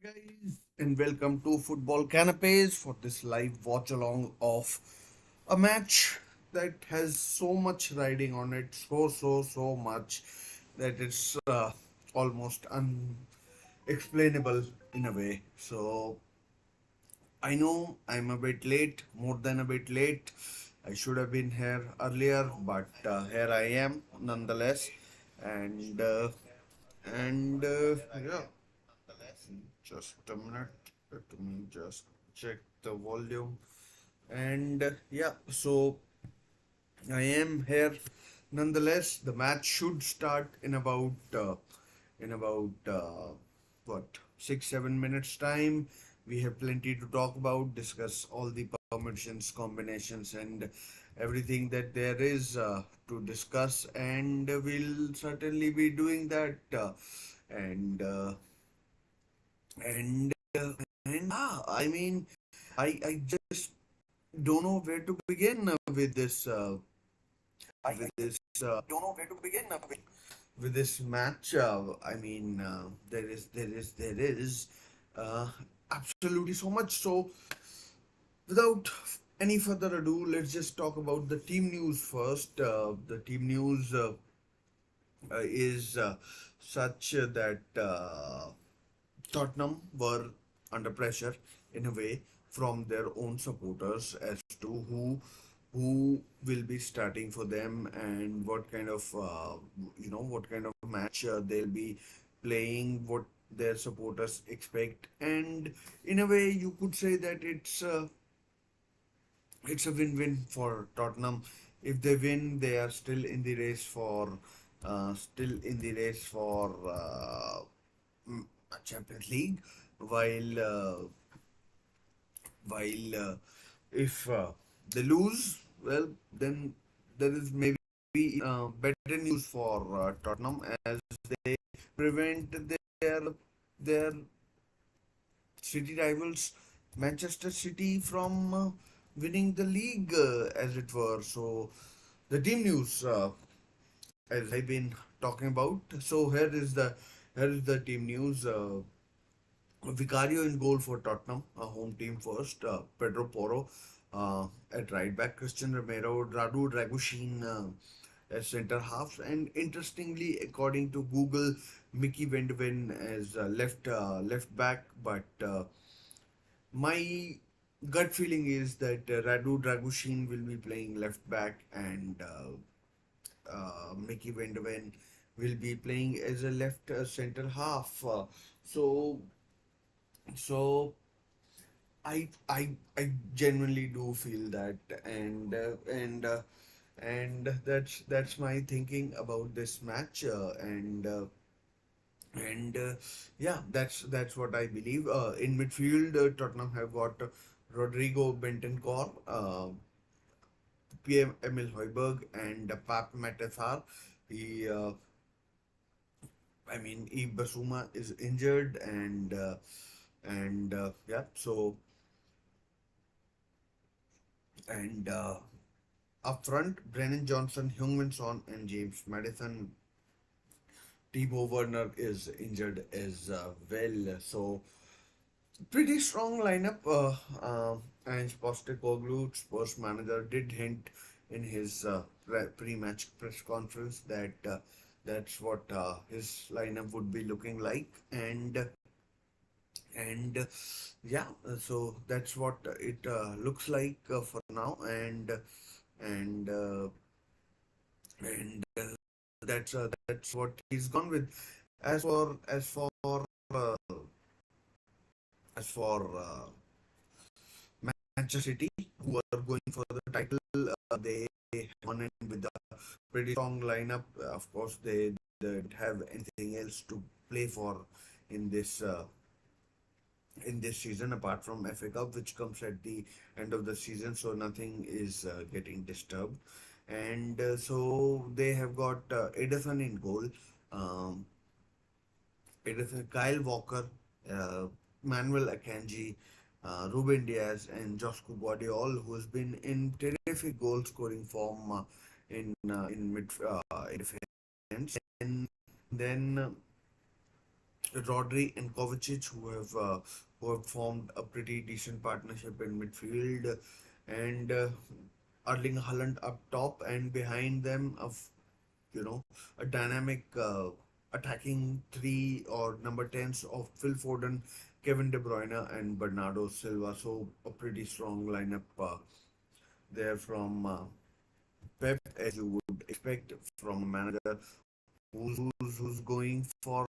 guys, and welcome to Football Canapes for this live watch along of a match that has so much riding on it, so much that it's almost unexplainable in a way. So I know I'm a bit late, more than a bit late. I should have been here earlier, but here I am nonetheless, and uh, yeah. Just a minute. Let me just check the volume. And yeah, so I am here. Nonetheless, the match should start in about what 6-7 minutes time. We have plenty to talk about, discuss all the permutations, combinations, and everything that there is to discuss, and we'll certainly be doing that. And and and I mean, I just don't know where to begin with this with this don't know where to begin with this match. I mean, there is uh, absolutely so much. So without any further ado, let's just talk about the team news first. The team news is such that Tottenham were under pressure in a way from their own supporters as to who will be starting for them and what kind of what kind of match they'll be playing, what their supporters expect, and in a way you could say that it's a win-win for Tottenham. If they win, they are still in the race for Champions League, while if they lose, well, then there is maybe better news for Tottenham as they prevent their city rivals Manchester City from winning the league, as it were. So the team news, as I've been talking about. So here is the team news. Vicario in goal for Tottenham, home team first. Pedro Porro at right back. Christian Romero, Radu Dragushin as centre halves. And interestingly, according to Google, Mickey Vendwin as left back. But my gut feeling is that Radu Dragushin will be playing left back, and Mickey Vendwin will be playing as a left centre half. So so I genuinely do feel that, and that's my thinking about this match, and yeah, that's what I believe. In midfield, Tottenham have got Rodrigo Bentancur, PM Emil Højbjerg, and Pap Matethar. He I mean, Basuma is injured, and yeah, so and up front, Brennan Johnson, Heung-min Son, and James Madison. Timo Werner is injured as well. So pretty strong lineup. And Postecoglou, Spurs manager, did hint in his pre-match press conference that that's what his lineup would be looking like, and yeah, so that's what it looks like for now, and and that's what he's gone with. As for as for uh, as for Manchester City, who are going for the title, they won it with a pretty strong lineup. Of course, they don't have anything else to play for in this season apart from FA Cup, which comes at the end of the season, so nothing is getting disturbed. And so they have got Edison in goal, um, Edison, Kyle Walker, uh, Manuel Akanji, Ruben Diaz, and Josko Guardiola, who has been in terrific goal scoring form in defense. And then Rodri and Kovacic, who have formed a pretty decent partnership in midfield, and Erling Haaland up top, and behind them a dynamic attacking three or number tens of Phil Foden, Kevin De Bruyne, and Bernardo Silva. So a pretty strong lineup there from Pep, as you would expect from a manager who's going for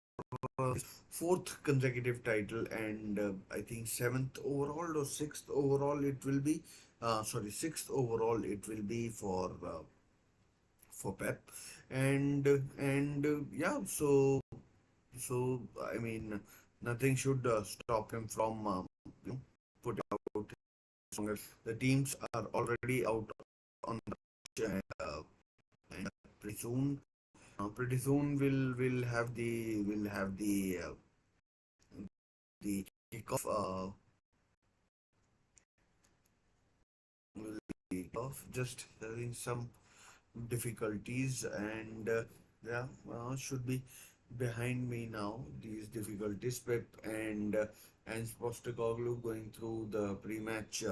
his fourth consecutive title, and I think seventh overall or sixth overall it will be. Sorry, sixth overall it will be for Pep, and yeah, so I mean nothing should stop him from putting out his strongest. The teams are already out on the pitch, and pretty soon we'll have the kickoff will be off, just having some difficulties, and yeah, should be behind me now, these difficulties. Pep and Postecoglou going through the pre-match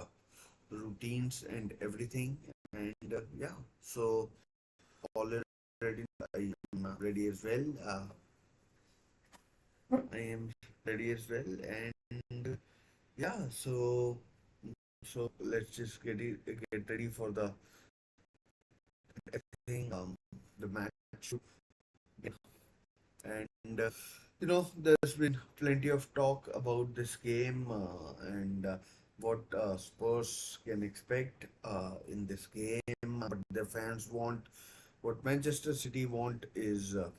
routines and everything, and yeah, so all is ready. I am ready as well. I am ready as well, and yeah, so let's just get ready for the thing. The match should begin. And there's been plenty of talk about this game, and what Spurs can expect in this game. But the fans want, what Manchester City want is a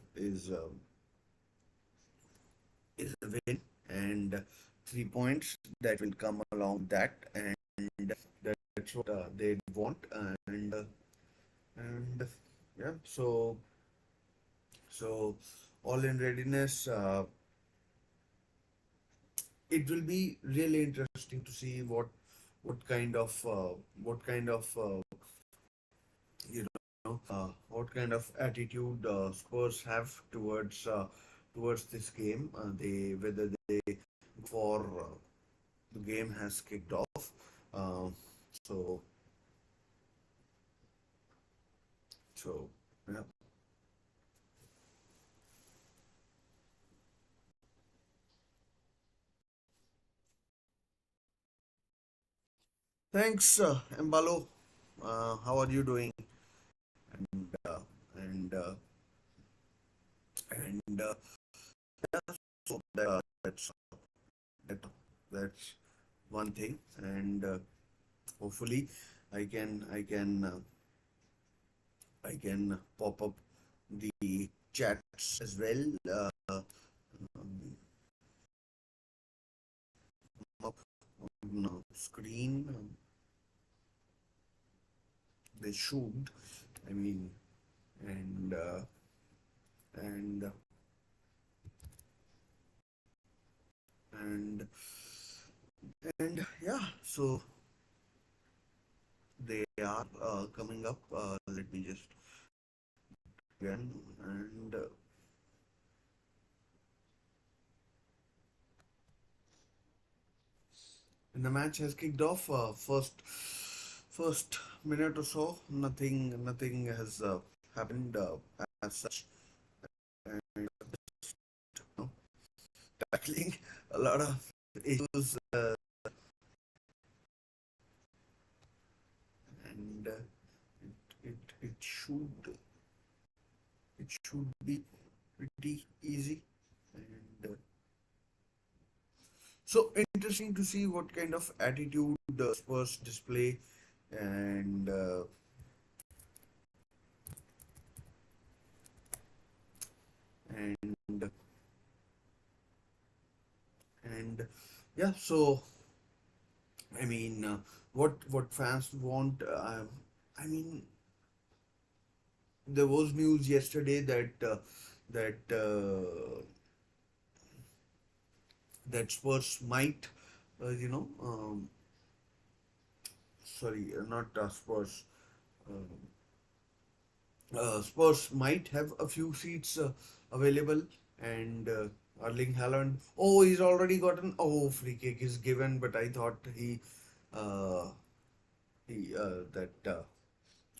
win and 3 points that will come along with that, and that's what they want, and yeah, so all in readiness. It will be really interesting to see what kind of what kind of attitude Spurs have towards this game. They Whether they for the game has kicked off. Uh, so so yeah. Thanks, Embalo. How are you doing? And uh, and uh, and yeah, so that, that's one thing, and hopefully I can pop up the chats as well. Um, Up on screen. They should. I mean, and and and and yeah. So they are coming up. Let me just again, and the match has kicked off. First minute or so, nothing has happened as such, and know, tackling a lot of issues, and it should be pretty easy, and so interesting to see what kind of attitude the Spurs display, and and yeah. So I mean, what fans want. I mean, there was news yesterday that that Spurs might, sorry, not Spurs. Spurs might have a few seats available, and Erling Haaland. Oh, he's already gotten. Oh, free kick is given, but I thought uh, that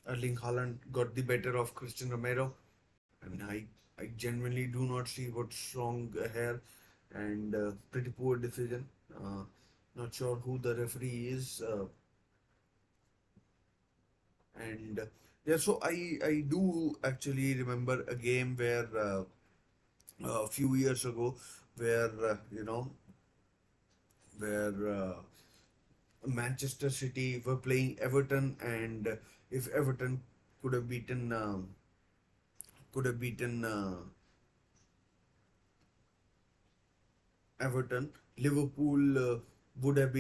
Erling Haaland got the better of Christian Romero. I mean, I genuinely do not see what's wrong here, and pretty poor decision. Not sure who the referee is, and yeah. So I do actually remember a game where a few years ago, where where Manchester City were playing Everton, and if Everton could have beaten could have beaten Everton, Liverpool would have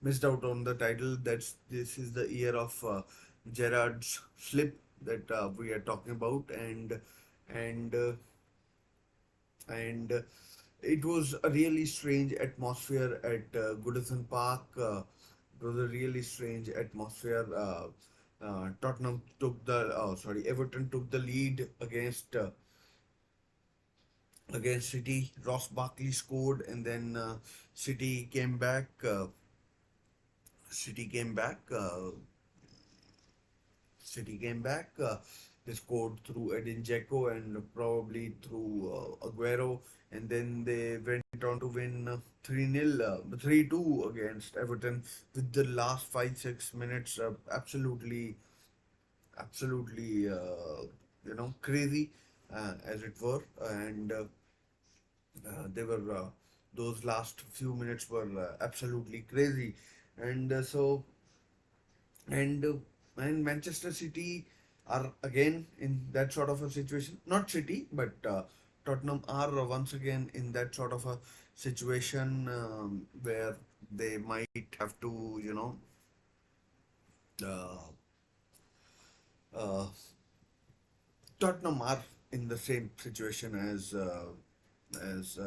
missed out on the title. This is the year of Gerrard's slip that we are talking about, and uh, and it was a really strange atmosphere at Goodison Park. It was a really strange atmosphere. Tottenham took the sorry, Everton took the lead against City. Ross Barkley scored, and then City came back. City came back. City came back. They scored through Edin Dzeko and probably through Aguero, and then they went on to win 3-0, 3-2 against Everton with the last 5-6 minutes. Absolutely, crazy as it were, and they were those last few minutes were absolutely crazy, and and uh, and Manchester City are again in that sort of a situation. Not City, but Tottenham are once again in that sort of a situation where they might have to, uh, uh, Tottenham are in the same situation as as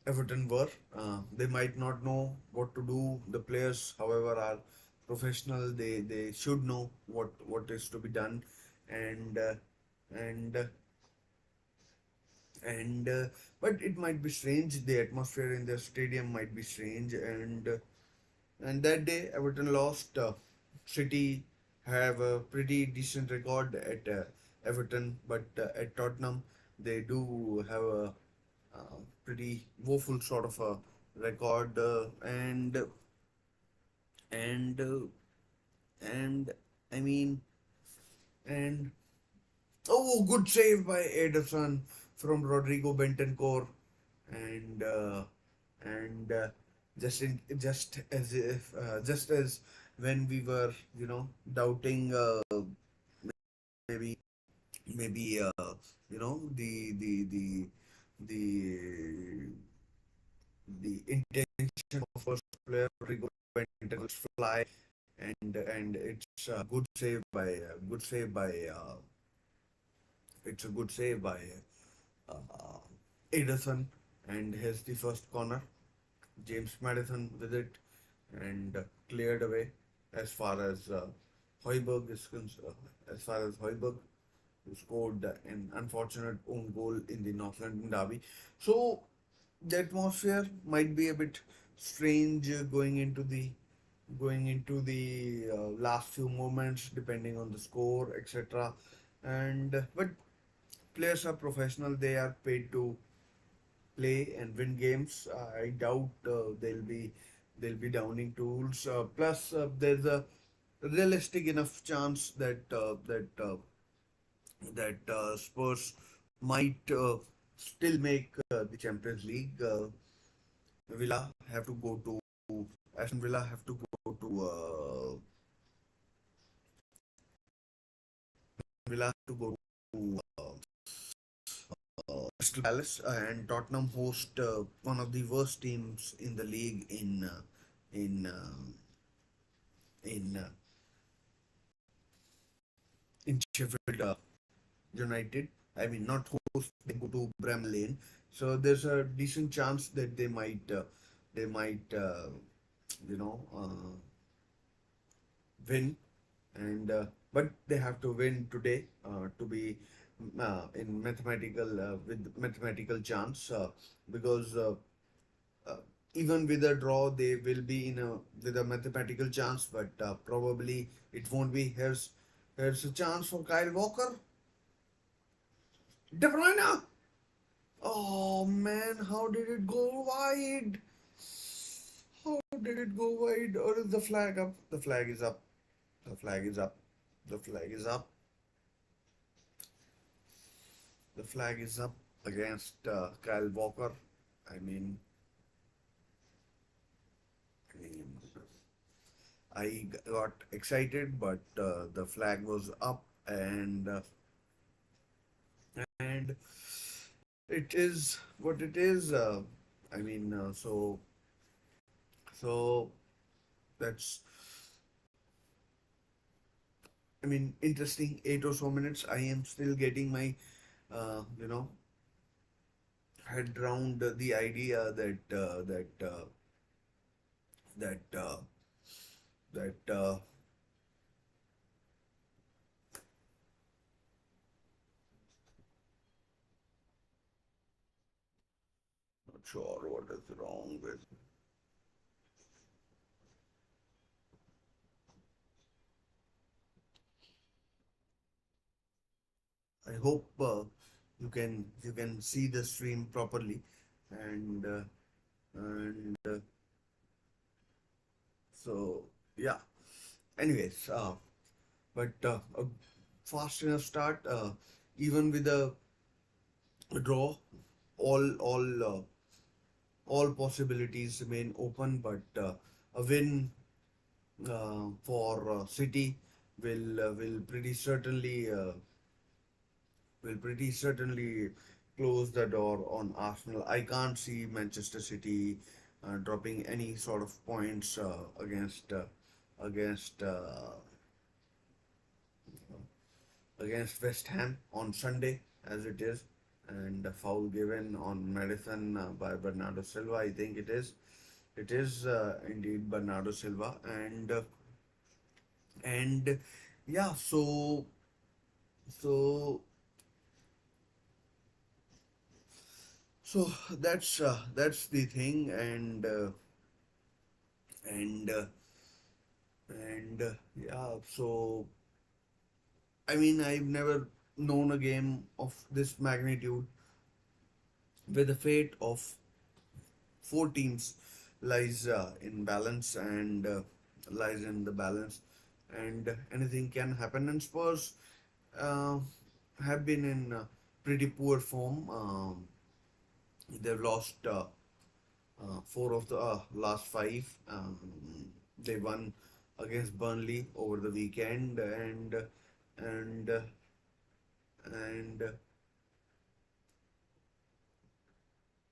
Everton were. They might not know what to do. The players, however, are professional. They should know what is to be done, and and and but it might be strange. The atmosphere in the stadium might be strange, and that day Everton lost. City have a pretty decent record at Everton, but at Tottenham they do have a pretty woeful sort of a record, and and I mean and oh, good save by Ederson from Rodrigo Bentancur, and just as when we were doubting maybe the the intention of first player Rodrigo Bentancur fly, and it's a good save by uh, Ederson, and here's the first corner. James Madison with it, and cleared away as far as Hoiberg is concerned. As far as Hoiberg, who scored an unfortunate own goal in the North London derby. So the atmosphere might be a bit strange going into the last few moments, depending on the score, etc. And but players are professional; they are paid to play and win games. I doubt they'll be downing tools. Plus, there's a realistic enough chance that Spurs might still make the Champions League. Villa have to go to Aston Villa have to go to Villa have to go to Crystal Palace, and Tottenham host one of the worst teams in the league in in uh, in Sheffield United. I mean, not host. They go to Bramall Lane, so there's a decent chance that they might you know uh, win, and but they have to win today to be in mathematical with mathematical chance because uh, even with a draw they will be in a with a mathematical chance, but probably it won't be. Here's a chance for Kyle Walker. De Bruyne. Oh man, how did it go wide? How did it go wide? Or is the flag up? The flag is up. The flag is up. The flag is up. The flag is up against Kyle Walker. I mean, I mean, I got excited, but the flag was up, and it is what it is. I mean, so that's I mean interesting. 8 or so minutes. I am still getting my you know head round the idea that that not sure what is wrong with. I hope you can see the stream properly, and and so yeah. Anyways, but a fast enough start, even with a draw, all all possibilities remain open. But a win for City will pretty certainly close the door on Arsenal. I can't see Manchester City dropping any sort of points against against West Ham on Sunday, as it is, and a foul given on Madison by Bernardo Silva. I think it is indeed Bernardo Silva, and yeah, so so that's the thing, and yeah, so I mean I've never known a game of this magnitude where the fate of four teams lies in balance and lies in the balance, and anything can happen. And Spurs uh, have been in pretty poor form. They've lost four of the last five. They won against Burnley over the weekend, and and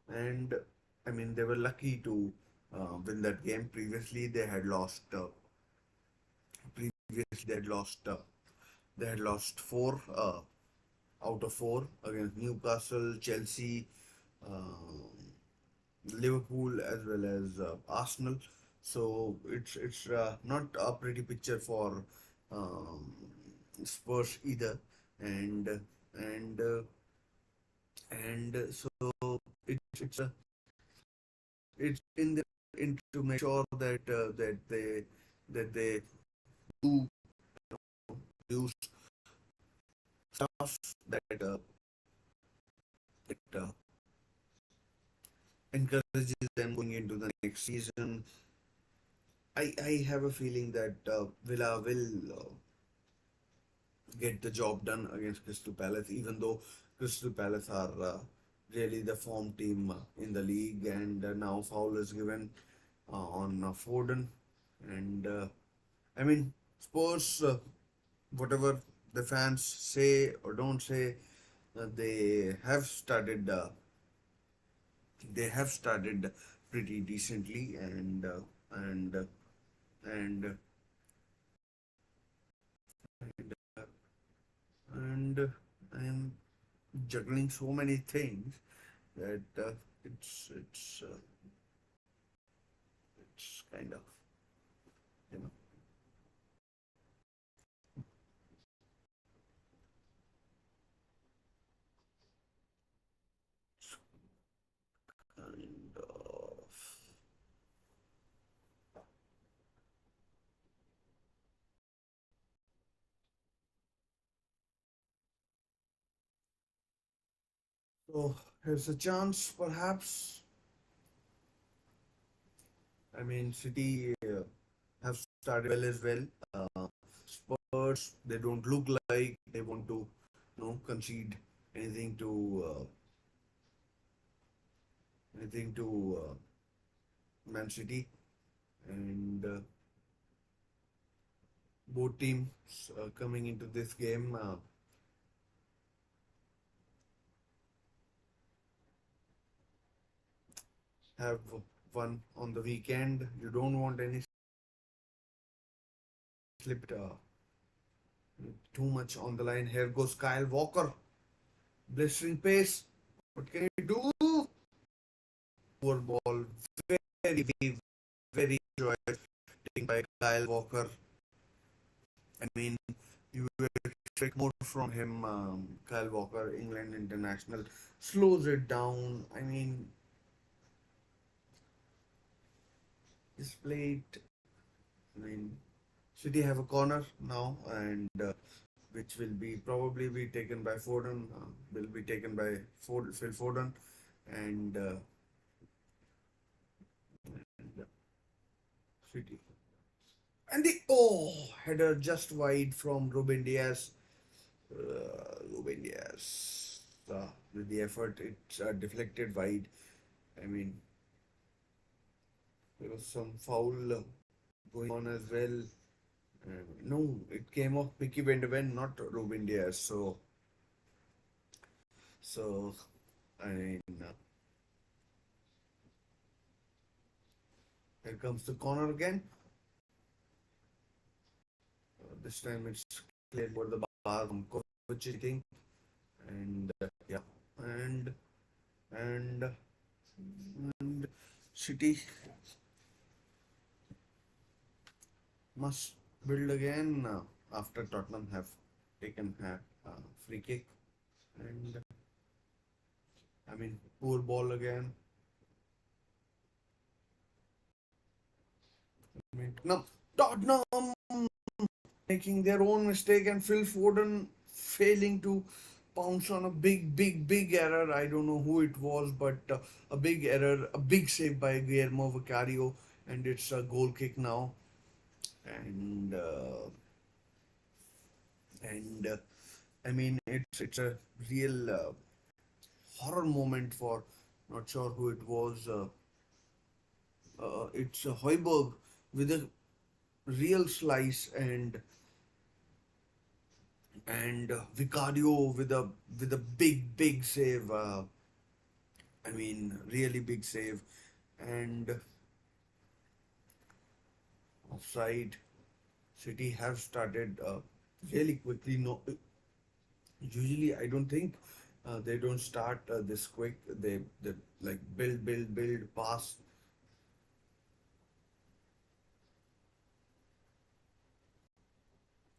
and I mean they were lucky to win that game. Previously they had lost four out of four against Newcastle, Chelsea, Liverpool, as well as Arsenal. So it's not a pretty picture for um, Spurs either, and and and so it's in to make sure that they do use stuff that encourages them going into the next season. I have a feeling that Villa will get the job done against Crystal Palace, even though Crystal Palace are really the form team in the league, and now foul is given on Foden, and I mean Spurs, whatever the fans say or don't say, they have started. They have started pretty decently, and and and I am juggling so many things that it's kind of you know So here's a chance, perhaps. I mean, City have started well as well. Uh, Spurs, they don't look like they want to, concede anything to Man City, and both teams coming into this game have won on the weekend. You don't want any slip too much on the line. Here goes Kyle Walker, blistering pace. What can he do? Poor ball, very, very enjoyed taken by Kyle Walker. I mean, you would expect more from him. Kyle Walker, England international, slows it down. I mean, displayed. I mean, City have a corner now, and which will be probably be taken by Foden. Will be taken by Phil Foden, and, and City. And the header just wide from Ruben Diaz. Ruben Diaz. With the effort, it's deflected wide. I mean, there was some foul going on as well. No, it came off Mickey Van de Ven, not Ruben Diaz. So I mean, here comes the corner again. This time it's cleared over the bar from Kovacic, and yeah, and and and City must build again after Tottenham have taken a free kick, and I mean poor ball again. I mean, no, Tottenham making their own mistake and Phil Foden failing to pounce on a big error. I don't know who it was, but a big error, a big save by Guillermo Vicario, and it's a goal kick now. And and I mean, it's a real horror moment for not sure who it was. It's Hoiberg with a real slice, and Vicario with a big save. I mean, really big save, and offside. City have started really quickly. No, usually I don't think they don't start this quick. They like build, pass.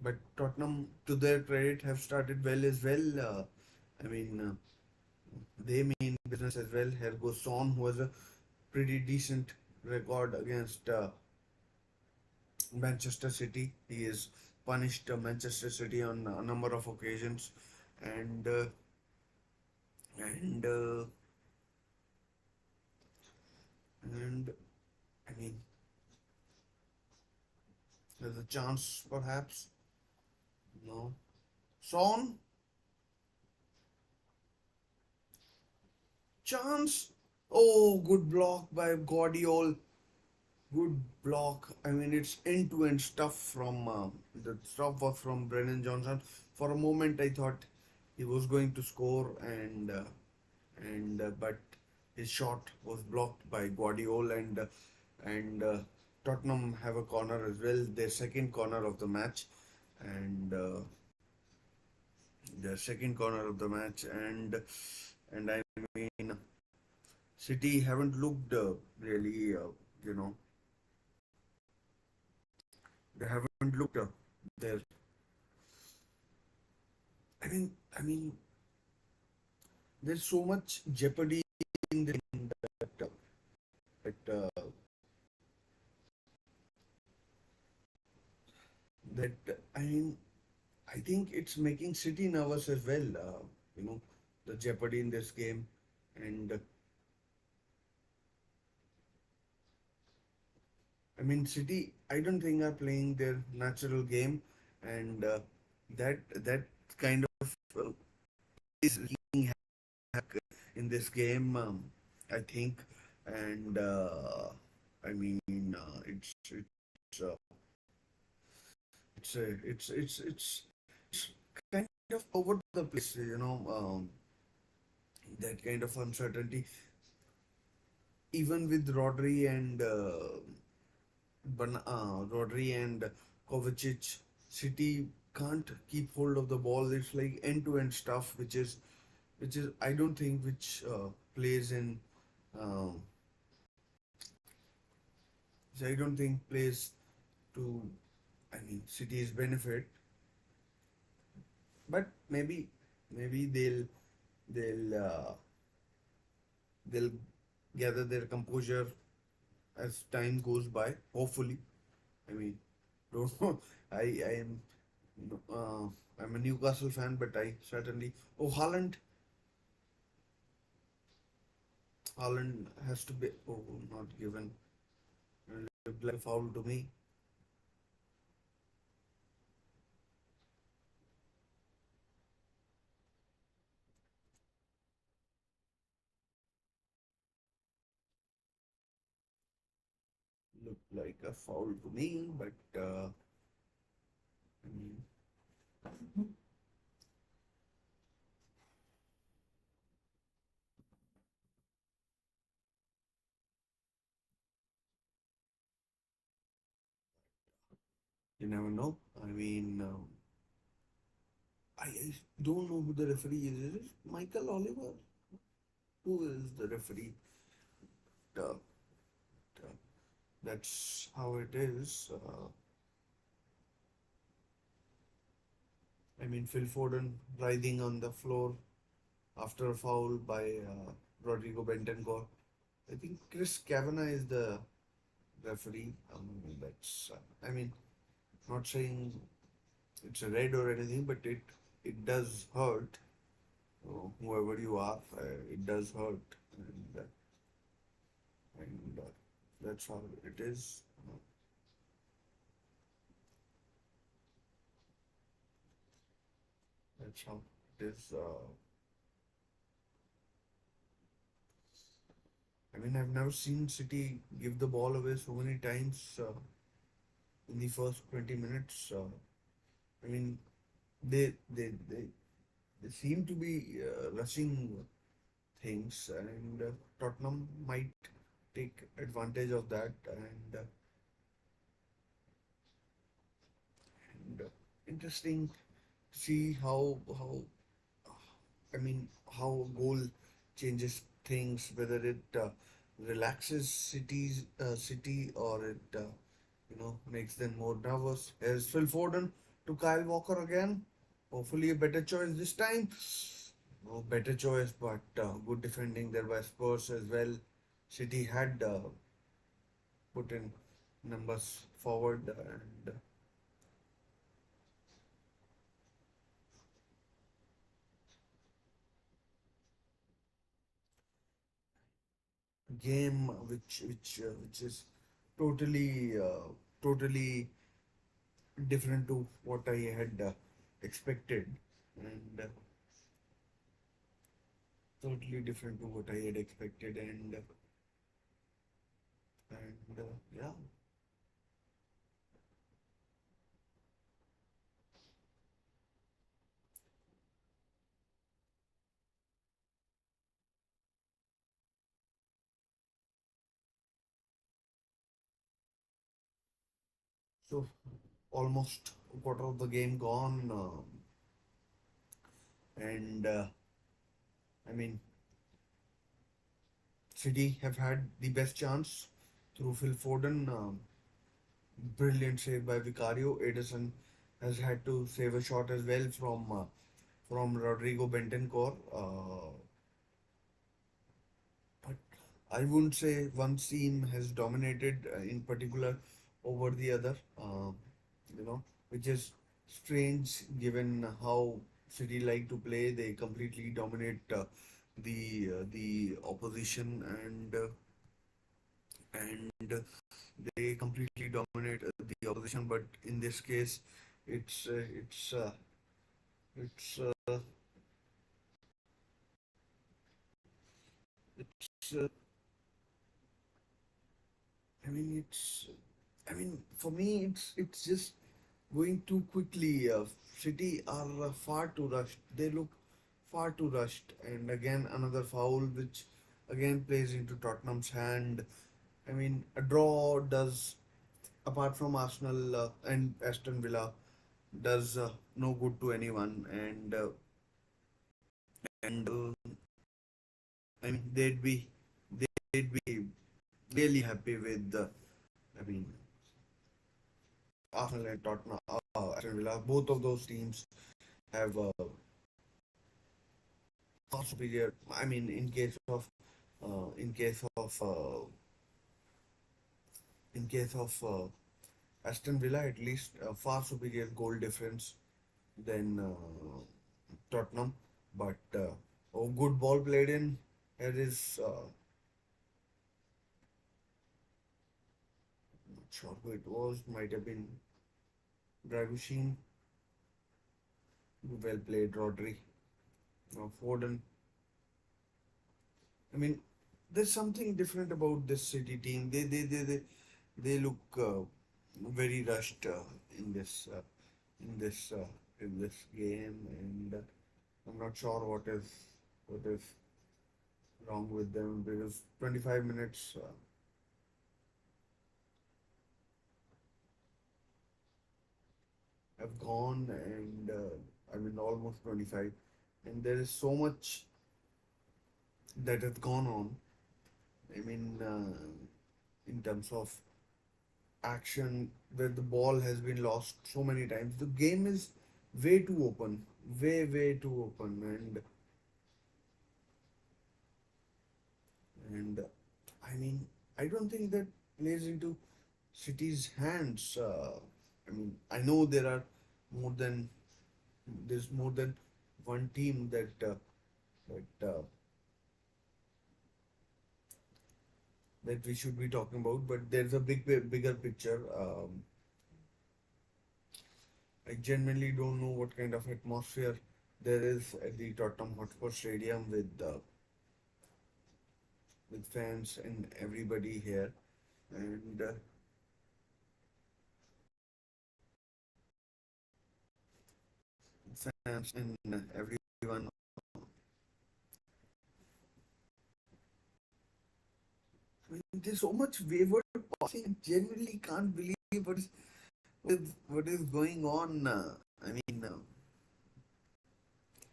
But Tottenham, to their credit, have started well as well. I mean, they mean business as well. Here goes Son, who has a pretty decent record against Manchester City. He has punished Manchester City on a number of occasions, and and and I mean, there's a chance perhaps. No, Son, chance. Oh, good block by Guardiola. Good block. I mean, it's end-to-end stuff from the stuff was from Brennan Johnson. For a moment, I thought he was going to score, and but his shot was blocked by Guardiola, and Tottenham have a corner as well. Their second corner of the match, and their second corner of the match, and I mean, City haven't looked really, you know, they haven't looked their. I mean, there's so much jeopardy in that that I mean, I think it's making City nervous as well. You know, the jeopardy in this game. And I mean, City, I don't think are playing their natural game, and that kind of is wreaking havoc in this game. I think, and I mean, it's it's kind of over the place, that kind of uncertainty, even with Rodri and Rodri and Kovacic. City can't keep hold of the ball. It's like end-to-end stuff, which is I don't think which plays in. Um, which I don't think plays to, I mean, City's benefit. But maybe they'll gather their composure as time goes by. Hopefully, I mean, don't know. I am uh, I'm a Newcastle fan, but I certainly. Oh, Haaland has to be. Oh, not given. Looked like a foul to me. Looked like a foul to me, but I mean, you never know. I mean, I don't know who the referee is. Is it Michael Oliver? Who is the referee? Uh, uh, that's how it is. I mean, Phil Foden writhing on the floor after a foul by Rodrigo Bentancur. I think Chris Kavanagh is the referee. That's I mean, not saying it's a red or anything, but it does hurt. Whoever you are, it does hurt, and that's how it is. That's how it is. I mean, I've never seen City give the ball away so many times in the first 20 minutes. I mean, they they they, they seem to be rushing things, and Tottenham might take advantage of that. And interesting to see how I mean, how a goal changes things, whether it relaxes City, or it makes them more nervous. As Phil Foden to Kyle Walker again, hopefully a better choice this time. No better choice, but good defending there by Spurs as well. City had put in numbers forward, and game which is totally totally different to what I had expected, and totally different to what I had expected, and yeah. So almost a quarter of the game gone, and I mean, City have had the best chance through Phil Foden. Brilliant save by Vicario. Edison has had to save a shot as well from Rodrigo Bentancur. But I wouldn't say one team has dominated in particular over the other. Which is strange given how City like to play. They completely dominate the opposition, and they completely dominate the opposition. But in this case, it's uh, it's uh, it's uh, it's I mean, for me, it's just going too quickly. City are far too rushed. They look far too rushed, and again another foul, which again plays into Tottenham's hand. I mean, a draw does, apart from Arsenal and Aston Villa, does no good to anyone, and I mean they'd be really happy with the. I mean, Arsenal and Tottenham, Aston Villa, both of those teams have far superior. I mean, in case of in case of Aston Villa, at least far superior goal difference than Tottenham. But oh, good ball played in. It is not sure who it was. Might have been Dragushin. Well played, Rodri. Foden. I mean, there's something different about this City team. They look very rushed in this in this uh, in this game, and I'm not sure what is wrong with them, because 25 minutes have gone, and I mean almost 25, and there is so much that has gone on. I mean, in terms of action, where the ball has been lost so many times. The game is way too open, way too open, and I mean, I don't think that plays into City's hands. I mean, I know more than there's more than one team that that we should be talking about, but there's a bigger picture. I genuinely don't know what kind of atmosphere there is at the Tottenham Hotspur Stadium with fans and everybody here, and fans and everyone. I mean, there's so much wayward passing. I genuinely can't believe what is going on. I mean,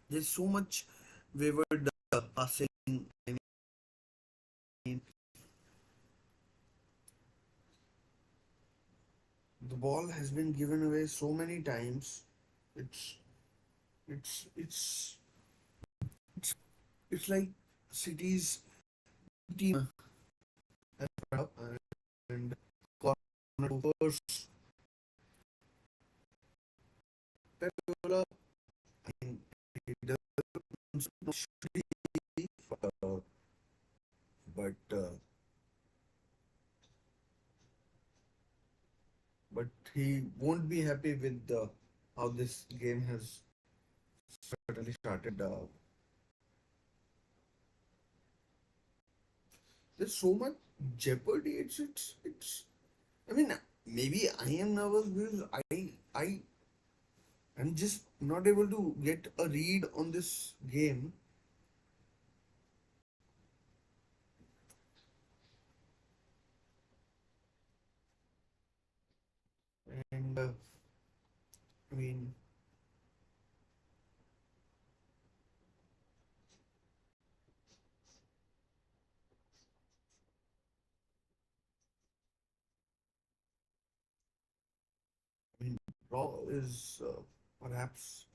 there's so much wayward passing. I mean, the ball has been given away so many times. It's it's it's it's like City's team has put up, and corner to first Pep Guardiola. I mean, he doesn't actually, uh, but he won't be happy with how this game has certainly started. There's so much jeopardy. It's. I mean, maybe I am nervous because I'm just not able to get a read on this game, and I mean, I mean, draw is perhaps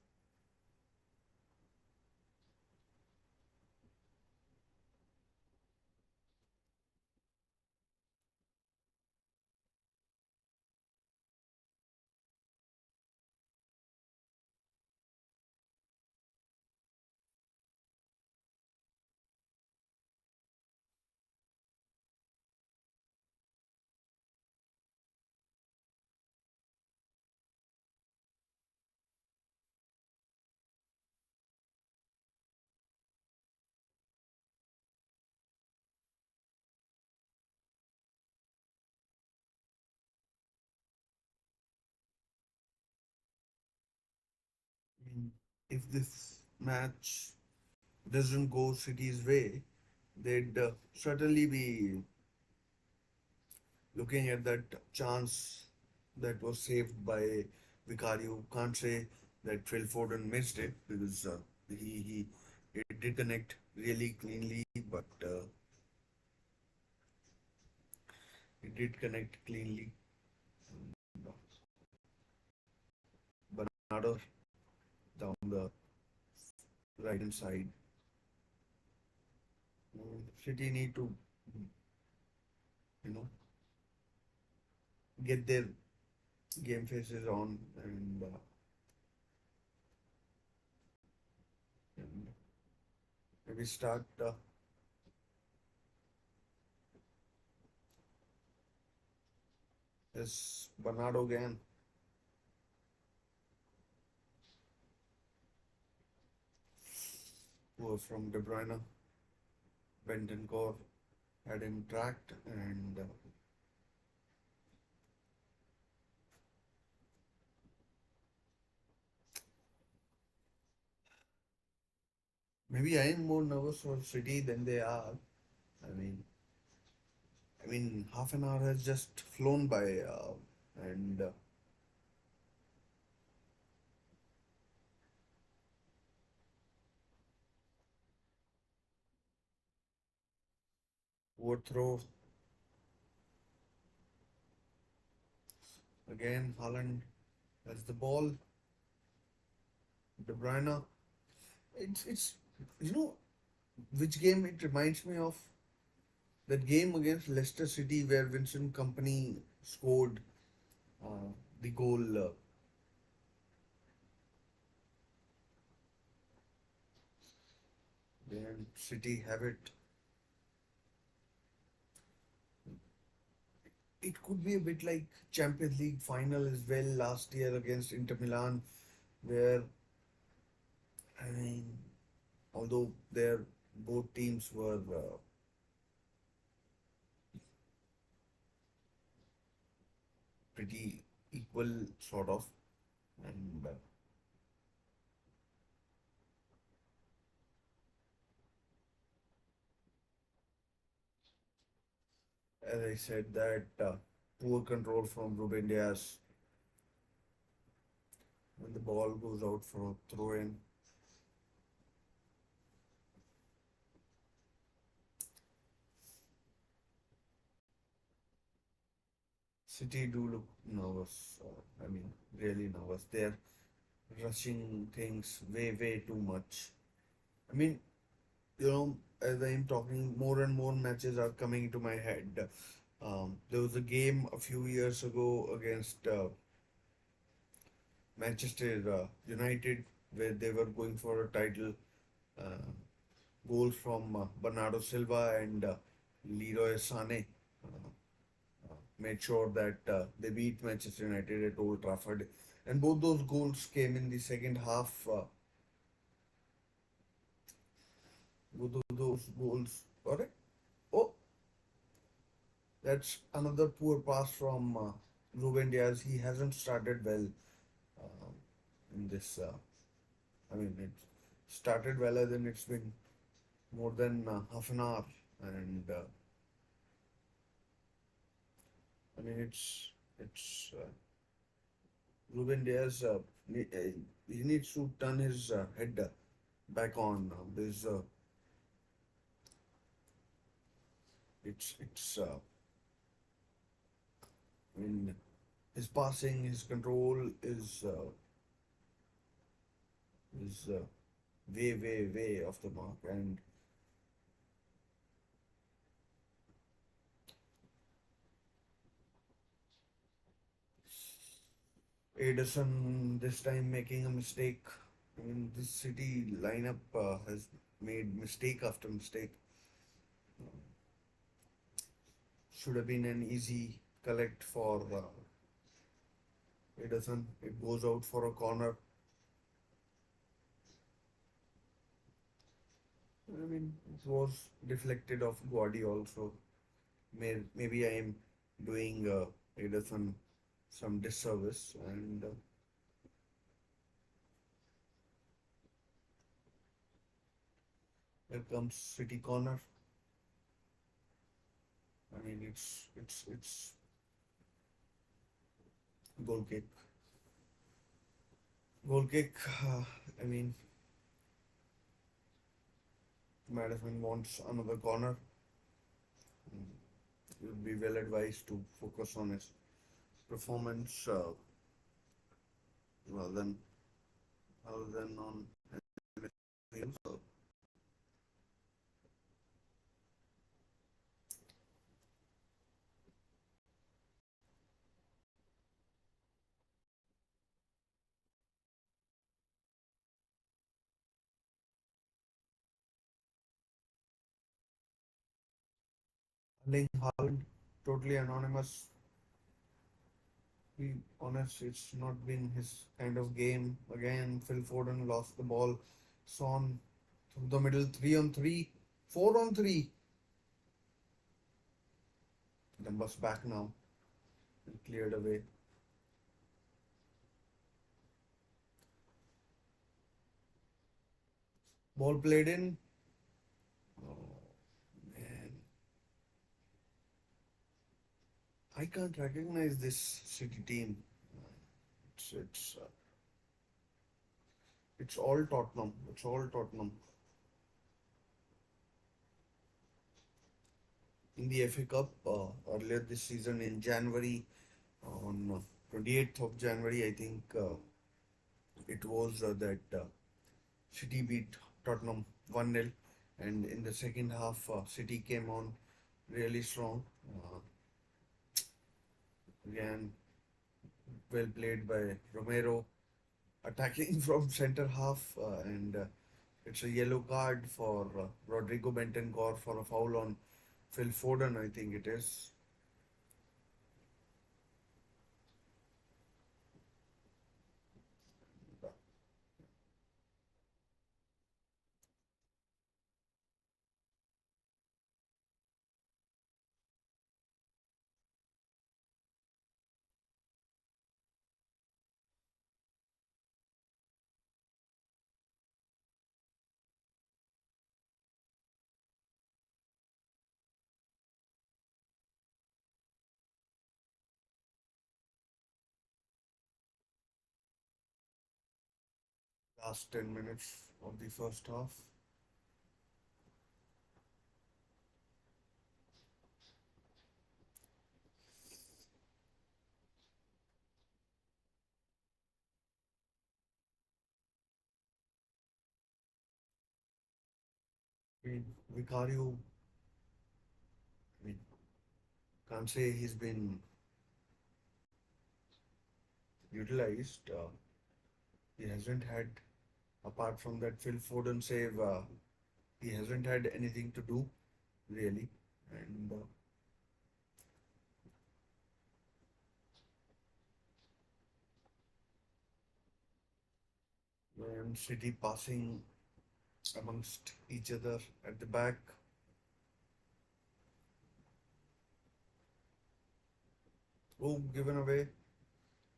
if this match doesn't go City's way, they'd certainly be looking at that chance that was saved by Vicario. Can't say that Phil Foden missed it because he it did connect really cleanly, but it did connect cleanly. Bernardo down the right hand side. City need to, you know, get their game faces on and maybe start as Bernardo again. Who from De Bruyne, Bentancur had him tracked, and maybe I am more nervous for City than they are. I mean, half an hour has just flown by, and overthrow again. Haaland has the ball. De Bruyne. It's you know which game it reminds me of, that game against Leicester City where Vincent Company scored uh, the goal. Then City have it. It could be a bit like Champions League final as well last year against Inter Milan, where I mean, although their both teams were pretty equal, sort of, and as I said, that poor control from Ruben Diaz when the ball goes out for a throw in. City do look nervous. Really nervous. They're rushing things way too much. I mean, as I am talking, more and more matches are coming into my head. There was a game a few years ago against Manchester United where they were going for a title. Uh, Goals from Bernardo Silva and Leroy Sané made sure that they beat Manchester United at Old Trafford. And both those goals came in the second half. Both of those goals. Alright. Oh, that's another poor pass from Ruben Diaz. He hasn't started well uh, in this. It started well, as in it's been more than half an hour, and it's Ruben Diaz. He needs to turn his head back on. There's it's I mean his passing, his control is way off the mark, and Ederson this time making a mistake. This City lineup has made mistake after mistake. Should have been an easy collect for Ederson. It goes out for a corner. It was deflected off Guardi also. Maybe I am doing Ederson some disservice, and Here comes City corner. I mean, it's goal kick. Goal kick. I mean, Madison wants another corner. He would be well advised to focus on his performance rather than on his Erling Haaland, totally anonymous. Be honest, it's not been his kind of game. Again, Phil Foden lost the ball. Son through the middle, 3 on 3, 4 on 3. Dumba's back now and cleared away. Ball played in. Oh man, I can't recognize this City team. It's it's uh, it's all Tottenham. It's all Tottenham. In the FA Cup earlier this season in January, on 28th of January, I think it was that City beat Tottenham 1-0, and in the second half, City came on really strong. Again, well played by Romero, attacking from centre half, and it's a yellow card for Rodrigo Bentancur for a foul on Phil Foden, I think it is. Last 10 minutes of the first half. I mean, Vicario, I mean, can't say he's been utilized. He hasn't had, apart from that Phil Foden save, he hasn't had anything to do really. And City passing amongst each other at the back. Oh, given away.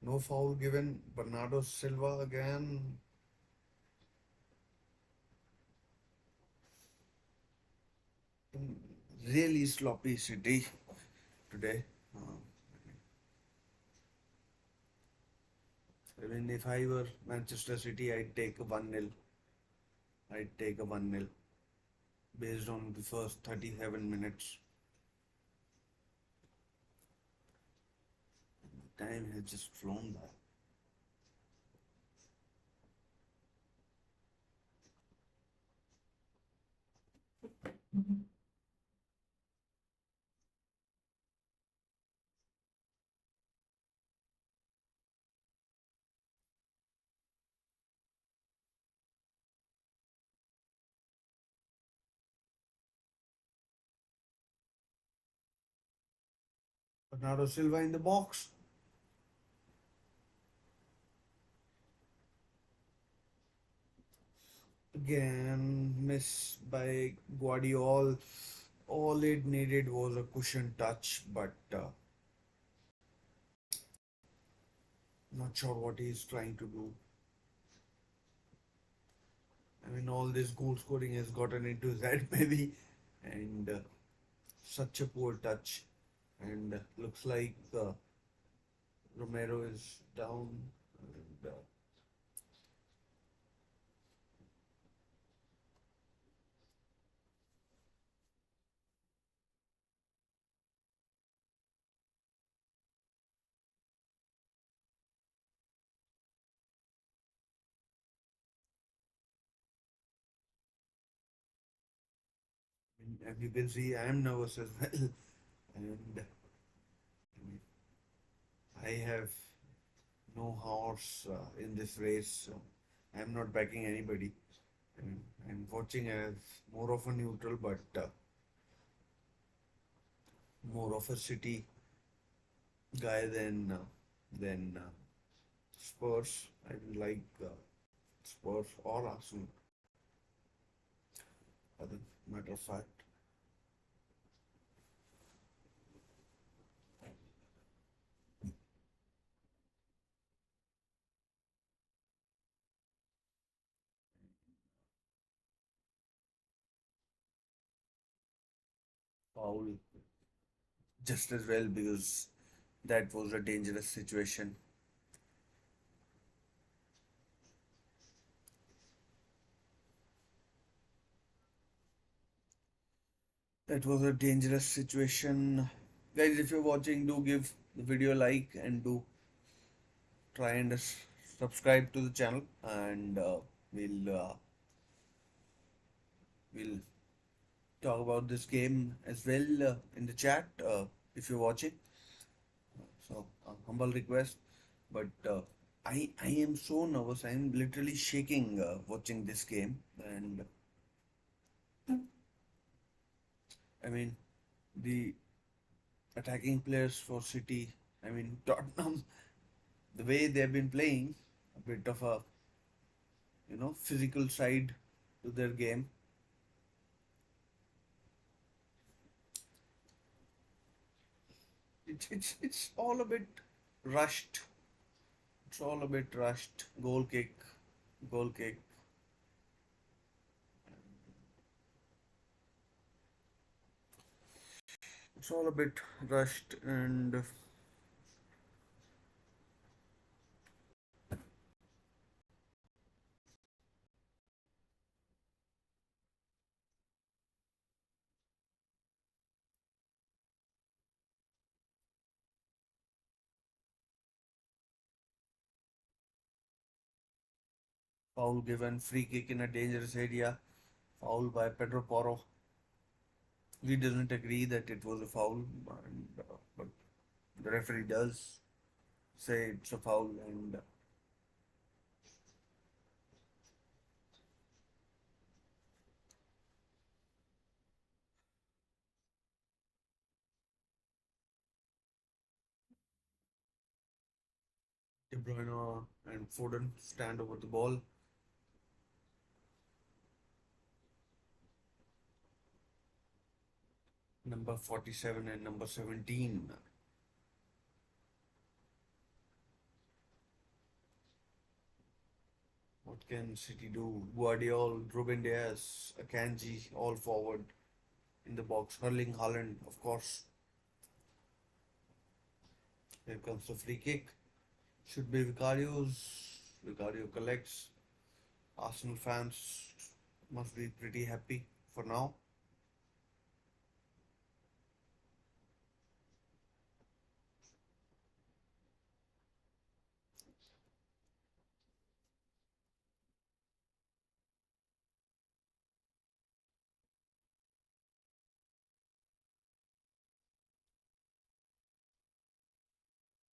No foul given. Bernardo Silva again. Really sloppy City today. I mean, if I were Manchester City, I'd take a 1-0. I'd take a 1-0 based on the first 37 minutes. Time has just flown by. Bernardo Silva in the box. Again, miss by Guardiola. All it needed was a cushion touch, but not sure what he's trying to do. I mean, all this goal scoring has gotten into his head, maybe, and such a poor touch. And looks like Romero is down. And, as you can see, I am nervous as well. And I mean, I have no horse in this race. So I am not backing anybody. I mean, I'm watching as more of a neutral, but more of a City guy than Spurs. I would like Spurs or Arsenal, as a matter of fact. Foul just as well because that was a dangerous situation. That was a dangerous situation. Guys, if you're watching, do give the video a like and do try and subscribe to the channel. And we'll talk about this game as well in the chat if you're watching. So, humble request. But I am so nervous. I'm literally shaking watching this game. And I mean, the attacking players for City, I mean, Tottenham, the way they've been playing, a bit of a, physical side to their game. It's all a bit rushed. It's all a bit rushed. Goal kick. It's all a bit rushed and foul given, free kick in a dangerous area, foul by Pedro Porro. He doesn't agree that it was a foul, but the referee does say it's a foul, and De Bruyne and Foden stand over the ball. Number 47 and number 17. What can City do? Guardiola, Ruben Diaz, Akanji, all forward in the box. Hurling Haaland, of course. Here comes the free kick. Should be Vicario's. Vicario collects. Arsenal fans must be pretty happy for now.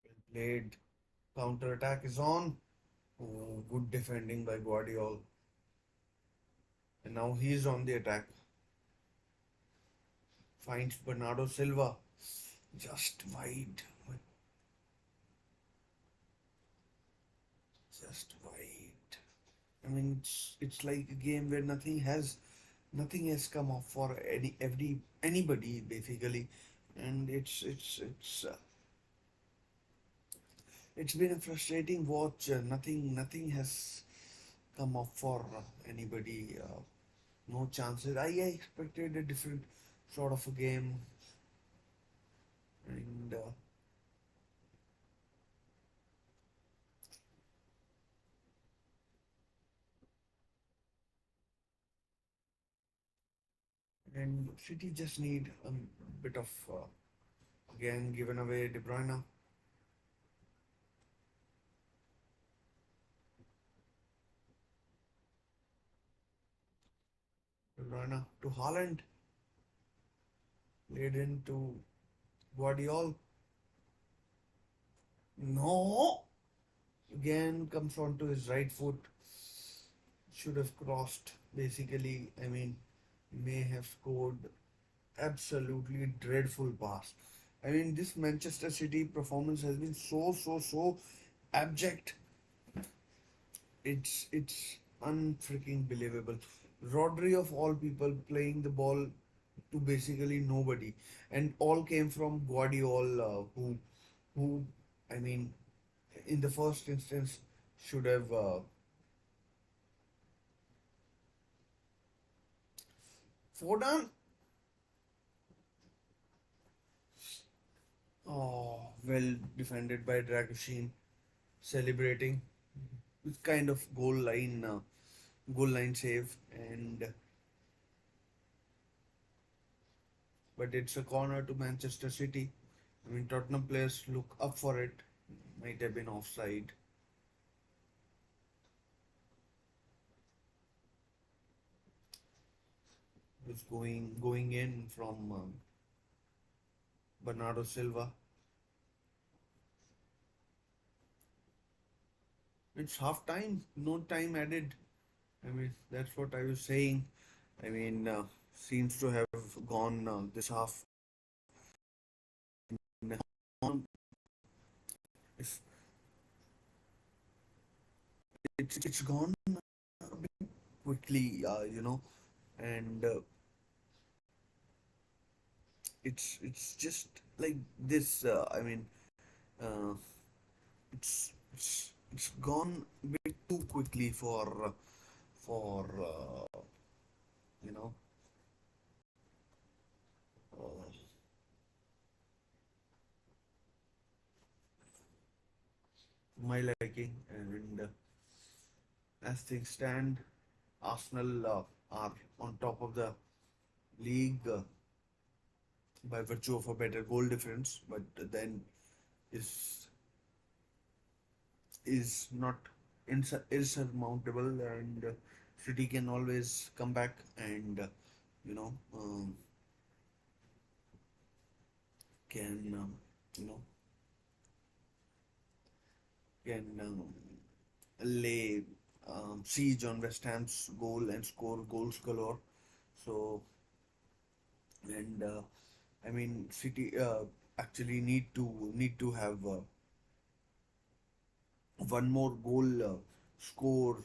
Well played. Counter attack is on. Oh, good defending by Guardiola. And now he's on the attack. Finds Bernardo Silva. Just wide. Just wide. I mean, it's like a game where nothing has come off for anybody basically, and it's been a frustrating watch. Nothing has come up for anybody. No chances. I expected a different sort of a game, and City just need a bit of again given away De Bruyne. De Bruyne to Haaland, laid into Guardiola. No, again comes onto his right foot. Should have crossed. Basically, I mean, may have scored absolutely dreadful pass. I mean, this Manchester City performance has been so abject. It's unfreaking believable. Rodri of all people playing the ball to basically nobody, and all came from Guardiola, who I mean, in the first instance should have Foden. Oh, well defended by Dragoshin, celebrating with kind of goal line save, and but it's a corner to Manchester City. I mean, Tottenham players look up for it. Might have been offside. Was going in from Bernardo Silva. It's half time, no time added. I mean, that's what I was saying. I mean, seems to have gone this half. It's, it's gone a bit quickly, and it's just like this. I mean, uh, it's gone a bit too quickly for you know uh, my liking. And as things stand, Arsenal are on top of the league by virtue of a better goal difference, but then is is not insurmountable, and City can always come back and you know can you know can lay siege on West Ham's goal and score goals galore. So, and I mean, City actually need to have one more goal scored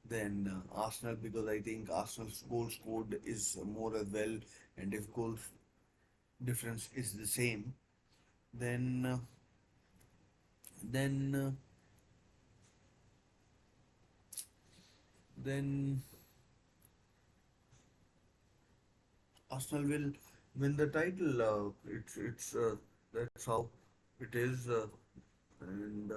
than Arsenal, because I think Arsenal's goal scored is more as well, and if goal difference is the same, then then uh, then Arsenal will win the title. It's that's how it is, and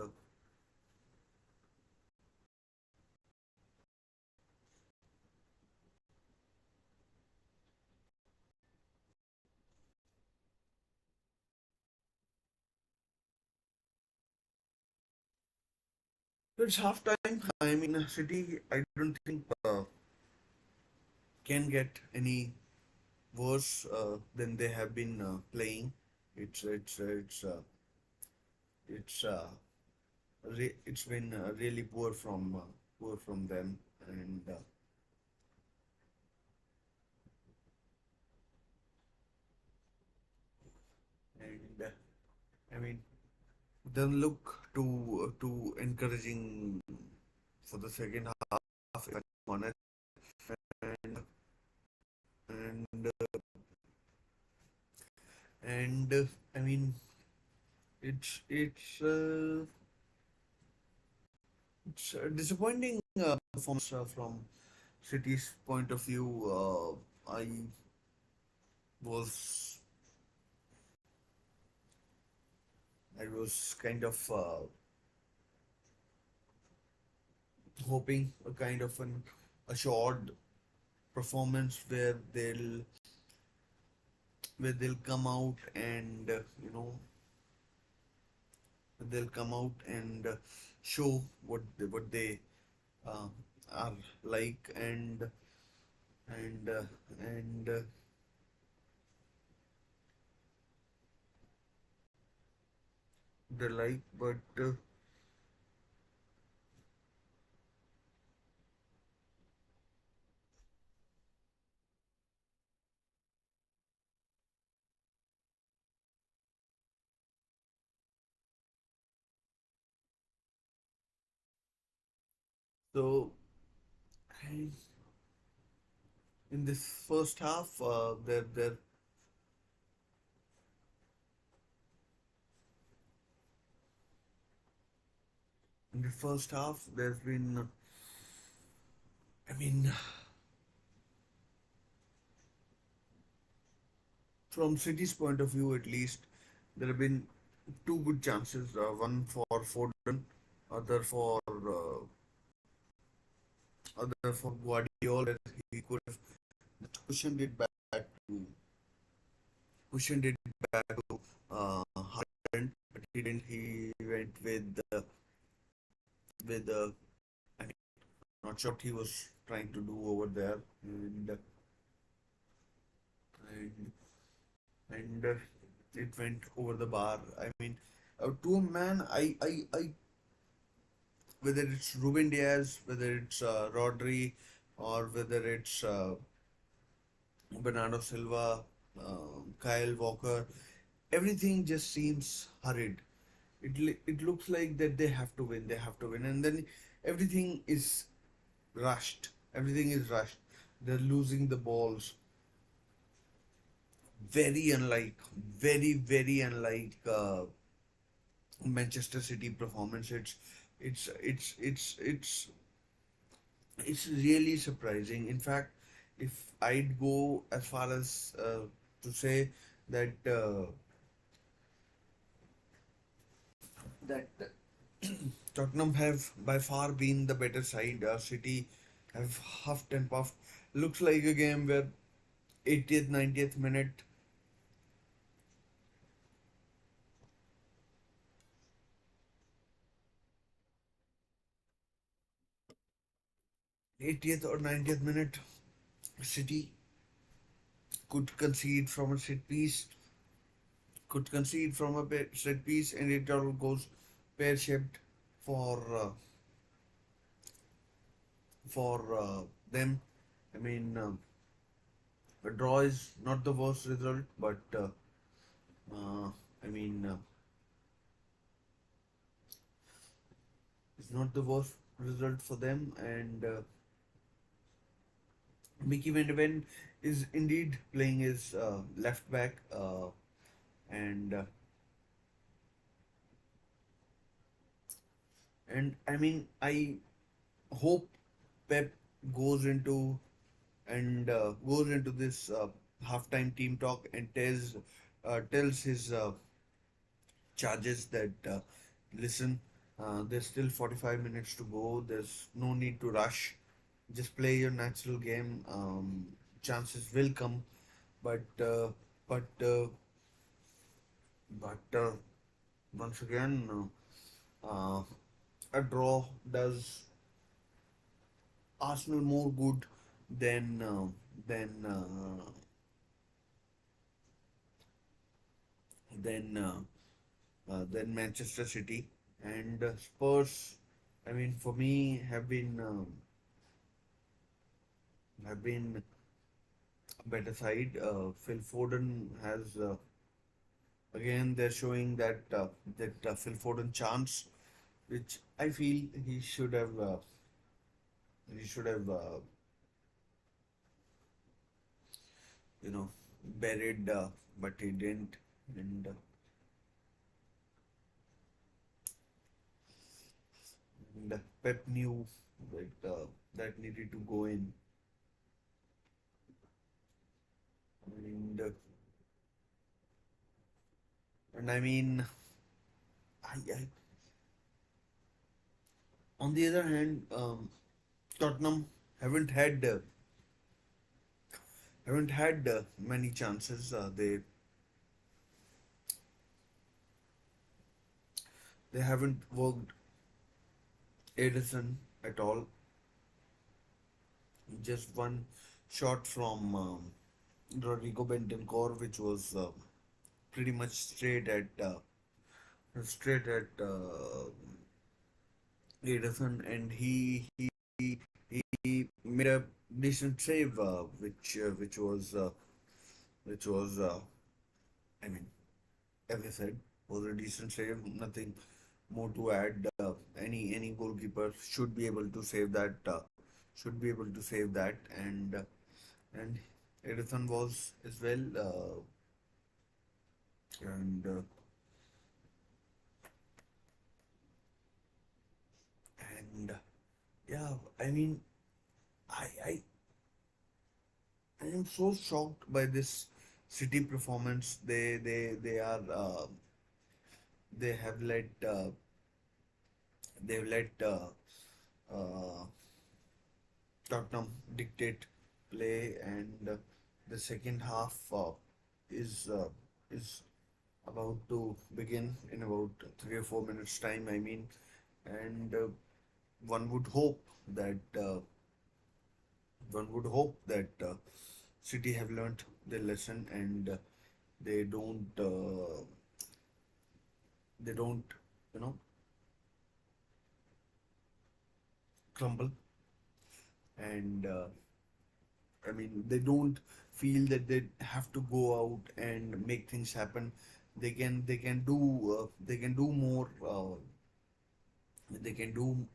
it's half time. I mean, City, I don't think can get any worse than they have been playing. It's it's it's uh, it's been really poor from them, and I mean, doesn't look too encouraging for the second half, if I'm honest. And and and I mean, it's It's a disappointing performance from City's point of view. I was I was kind of hoping a kind of an assured performance where they'll come out and they'll come out and show what they uh, are like and they like, but so I- in this first half, there in the first half there's been, I mean, from City's point of view at least, there have been two good chances. One for Foden, other for Guardiola. Where he could have cushioned it back to cushioned it back to Haaland, but he didn't. He went with I mean, not sure what he was trying to do over there, and and it went over the bar. I mean, to a man, whether it's Ruben Diaz, whether it's Rodri, or whether it's Bernardo Silva, Kyle Walker, everything just seems hurried. It looks like that they have to win, they have to win, and then everything is rushed. Everything is rushed. They're losing the balls. Very unlike, very unlike Manchester City performance. It's really surprising. In fact, if I'd go as far as to say that that Tottenham have by far been the better side. City have huffed and puffed. Looks like a game where 80th, 90th minute, 80th or 90th minute, City could concede from a set piece, set piece, and it all goes pear shaped for them. I mean, a draw is not the worst result, but I mean, it's not the worst result for them. And Mickey Van de is indeed playing his left back, and I mean, I hope Pep goes into goes into this halftime team talk and tells his charges that listen, there's still 45 minutes to go. There's no need to rush. Just play your natural game. Chances will come, but uh, but uh, but once again, a draw does Arsenal more good than than uh, than Manchester City and Spurs. I mean, for me, have been a better side. Phil Foden has again they're showing that Phil Foden chance, which I feel he should have you know buried, but he didn't. And And Pep knew that that needed to go in, and I mean, I on the other hand, Tottenham haven't had many chances. They haven't worked Edison at all. Just one shot from Rodrigo Bentancur, which was pretty much straight at Edison, and he made a decent save, which was I mean, as I said, was a decent save. Nothing more to add. Any goalkeeper should be able to save that. Should be able to save that, and Edison was as well. And and yeah, I mean, I I I am so shocked by this City performance. They have let uh, Tottenham dictate play, and the second half is uh, is about to begin in about 3 or 4 minutes time. I mean, and one would hope that one would hope that City have learnt their lesson, and they don't uh, they don't you know crumble, and I mean, they don't feel that they have to go out and make things happen. They can do more. They can do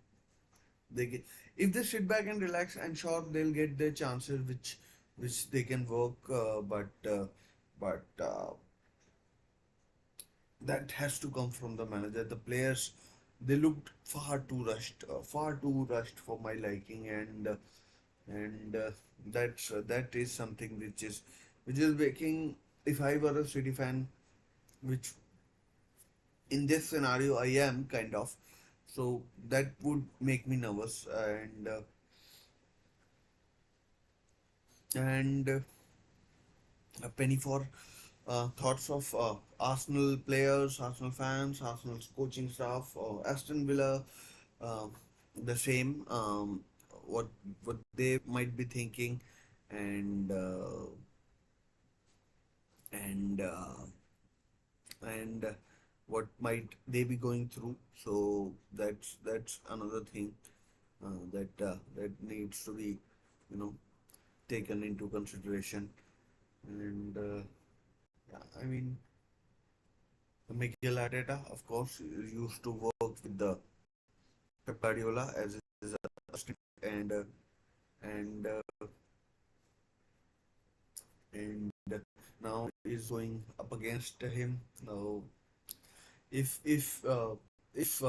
they can, if they sit back and relax, I'm sure they'll get their chances, which they can work. But that has to come from the manager. The players, they looked far too rushed for my liking, and that is something which is making. If I were a City fan, which in this scenario I am kind of, so that would make me nervous, and a penny for thoughts of Arsenal players, Arsenal fans, Arsenal's coaching staff, Aston Villa, uh, the same. What they might be thinking, and and and what might they be going through. So that's another thing that needs to be, you know, taken into consideration. And yeah, I mean, Miguel Arteta, of course, used to work with the Pep Guardiola as his assistant, and and now is going up against him. Now, if if uh, if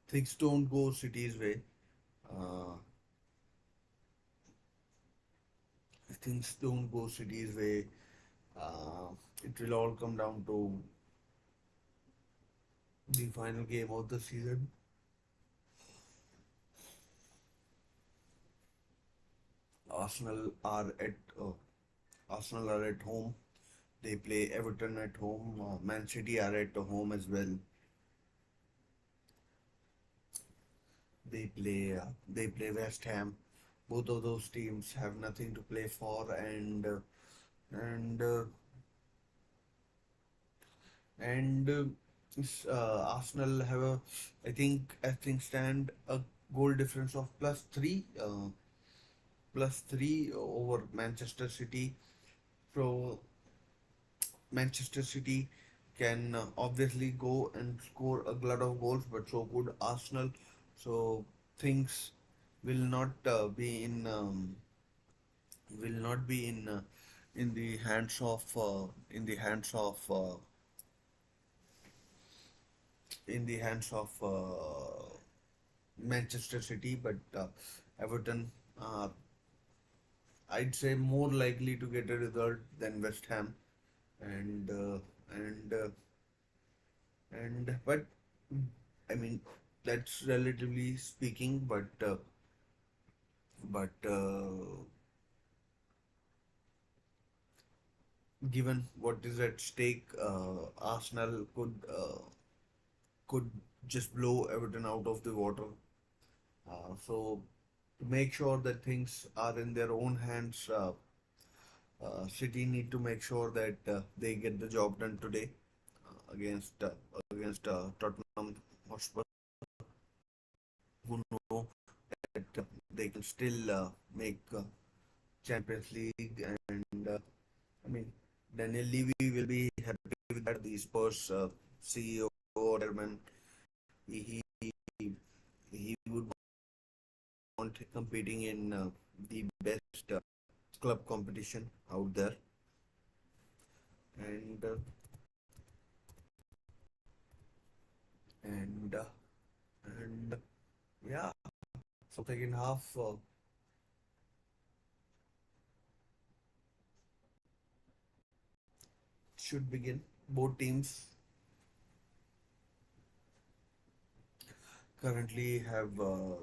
things don't go City's way, uh, if things don't go City's way, uh, it will all come down to the final game of the season. Arsenal are at uh, Arsenal are at home. They play Everton at home. Man City are at home as well. They play West Ham. Both of those teams have nothing to play for, and and Arsenal have a, I think as things stand, a goal difference of plus three over Manchester City. So Manchester City can obviously go and score a glut of goals, but so could Arsenal. So things will not will not be in the hands of in the hands of Manchester City, but Everton are, I'd say, more likely to get a result than West Ham, and and but I mean that's relatively speaking, but given what is at stake, Arsenal could just blow Everton out of the water. So to make sure that things are in their own hands, City need to make sure that they get the job done today against Tottenham Hotspur, who know that they can still make Champions League. And I mean, Daniel Levy will be happy with that. The Spurs CEO or chairman, he he would want competing in the best club competition out there, and and uh, and yeah. So second half should begin. Both teams currently have uh,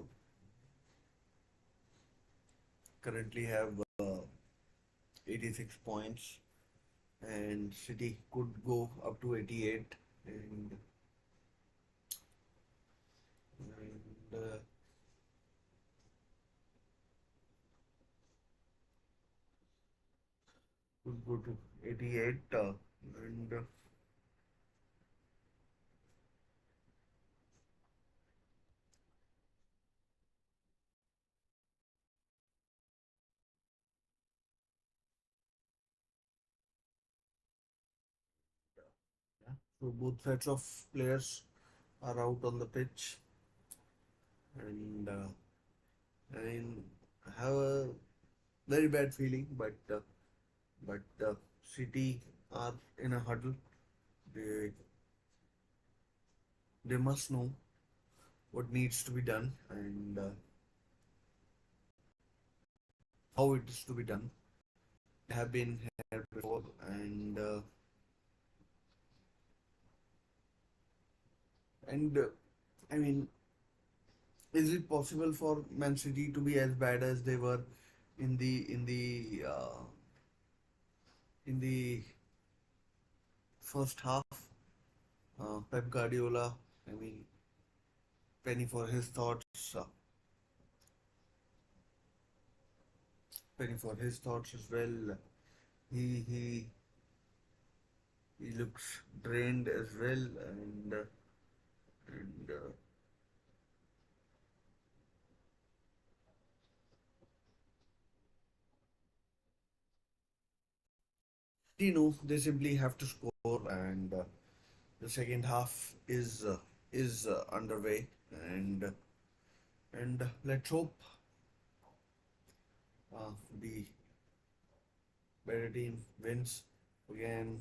currently have 86 points, and City could go up to 88, and could go to 88, and yeah. So both sets of players are out on the pitch, and I mean, I have a very bad feeling, but City are in a huddle. They they must know what needs to be done and how it is to be done. They have been here before, and I mean, is it possible for Man City to be as bad as they were in the first half? Pep Guardiola, I mean, penny for his thoughts, penny for his thoughts as well. He he he looks drained as well, and you know they simply have to score, and the second half is underway, and let's hope the better team wins again.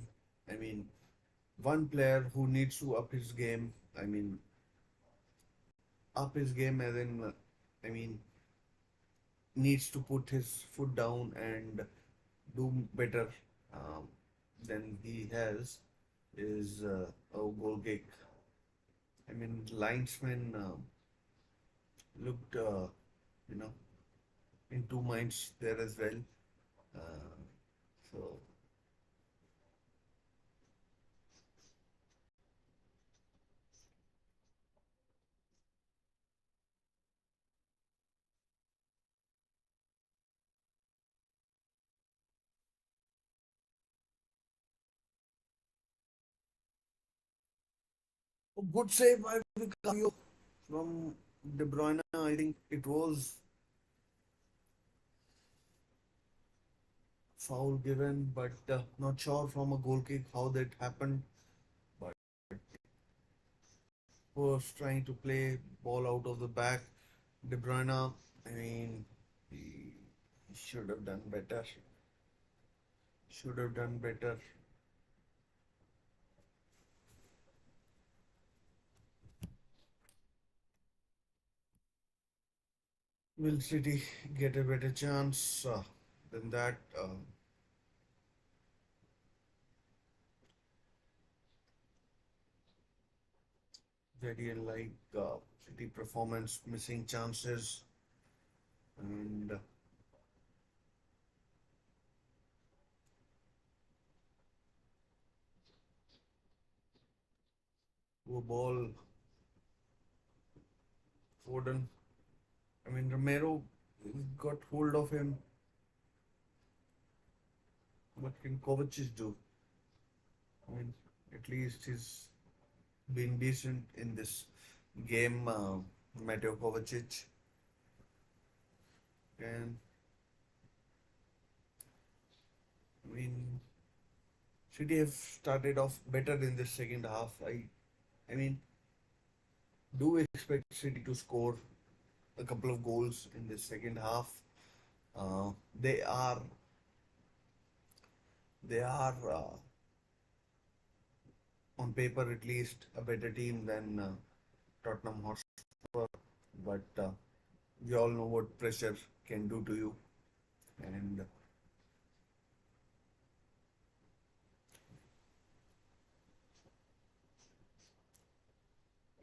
I mean, one player who needs to up his game. I mean, up his game as in, I mean, needs to put his foot down and do better um, than he has is a goal kick. I mean, linesman looked, you know, in two minds there as well. Uh, so, a good save by Vicario from De Bruyne. I think it was foul given, but not sure from a goal kick how that happened. But was trying to play ball out of the back. De Bruyne, I mean, he should have done better. Should have done better. Will City get a better chance than that? Very like City performance, missing chances, and poor ball. Foden. I mean, Romero got hold of him. What can Kovacic do? I mean, at least he's been decent in this game. Mateo Kovacic, and I mean, City have started off better in the second half. I mean, do expect City to score a couple of goals in the second half. Uh, they are they are on paper at least a better team than Tottenham Hotspur, but we all know what pressure can do to you. And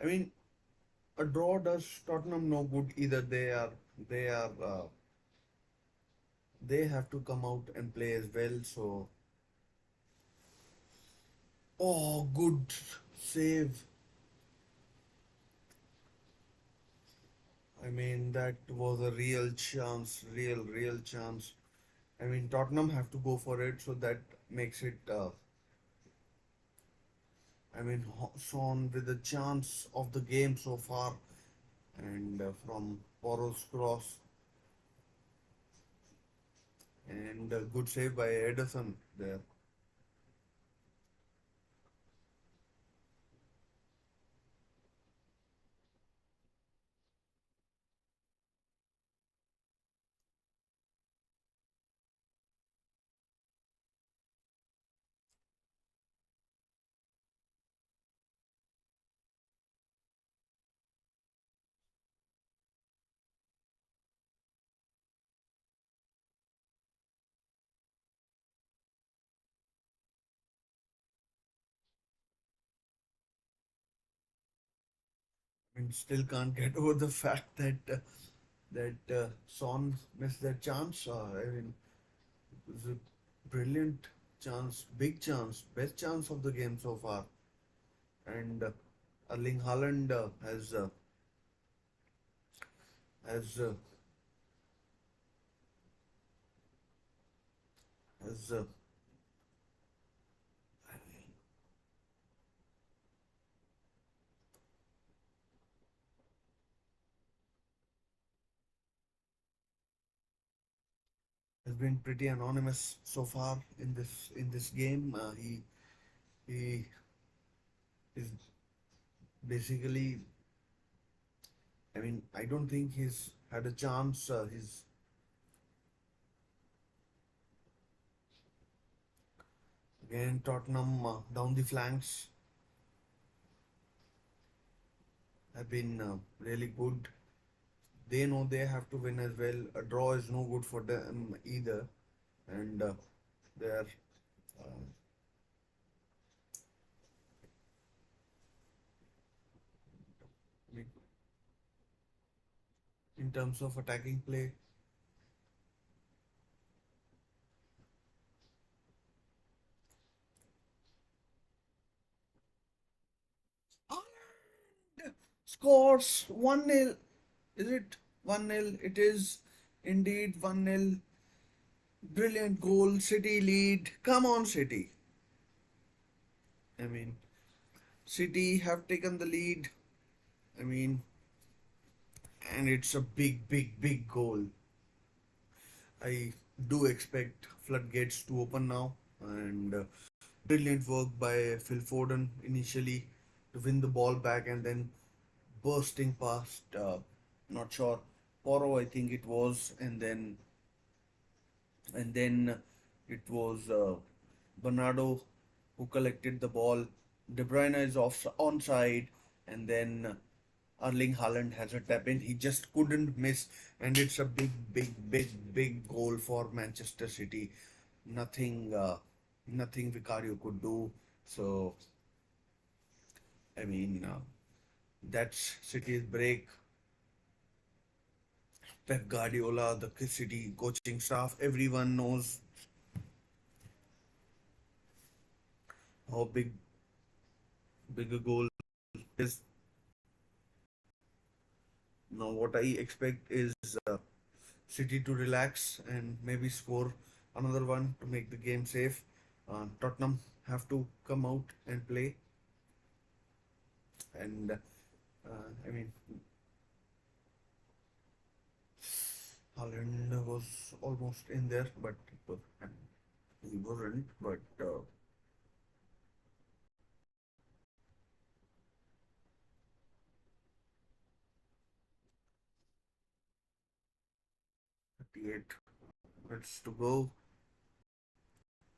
I mean, a draw does Tottenham no good either. They are they have to come out and play as well. So, oh, good save. I mean, that was a real chance, real chance. I mean, Tottenham have to go for it, so that makes it. I mean, Son with the chance of the game so far, and from Poro's cross, and good save by Ederson there. I mean, still can't get over the fact that Son missed that chance. I mean, it was a brilliant chance, big chance, best chance of the game so far. And Erling Haaland has has has been pretty anonymous so far in this game. He is basically. I mean, I don't think he's had a chance. He's again Tottenham down the flanks have been really good. They know they have to win as well. A draw is no good for them either, and they are. I mean, in terms of attacking play, Haaland scores 1-0. Is it 1-0? It is indeed 1-0. Brilliant goal. City lead. Come on, City. I mean, City have taken the lead. I mean, and it's a big goal. I do expect floodgates to open now, and brilliant work by Phil Foden initially to win the ball back and then bursting past, not sure, Poro I think it was, and then it was Bernardo who collected the ball. De Bruyne is off onside, and then Erling Haaland has a tap in. He just couldn't miss, and it's a big, big, big, big goal for Manchester City. Nothing, nothing Vicario could do. So I mean, that's City's break. Pep Guardiola, the City coaching staff, everyone knows how big a goal is. Now, what I expect is City to relax and maybe score another one to make the game safe. Tottenham have to come out and play, and I mean, Haaland was almost in there, but he wasn't. But 38 minutes to go.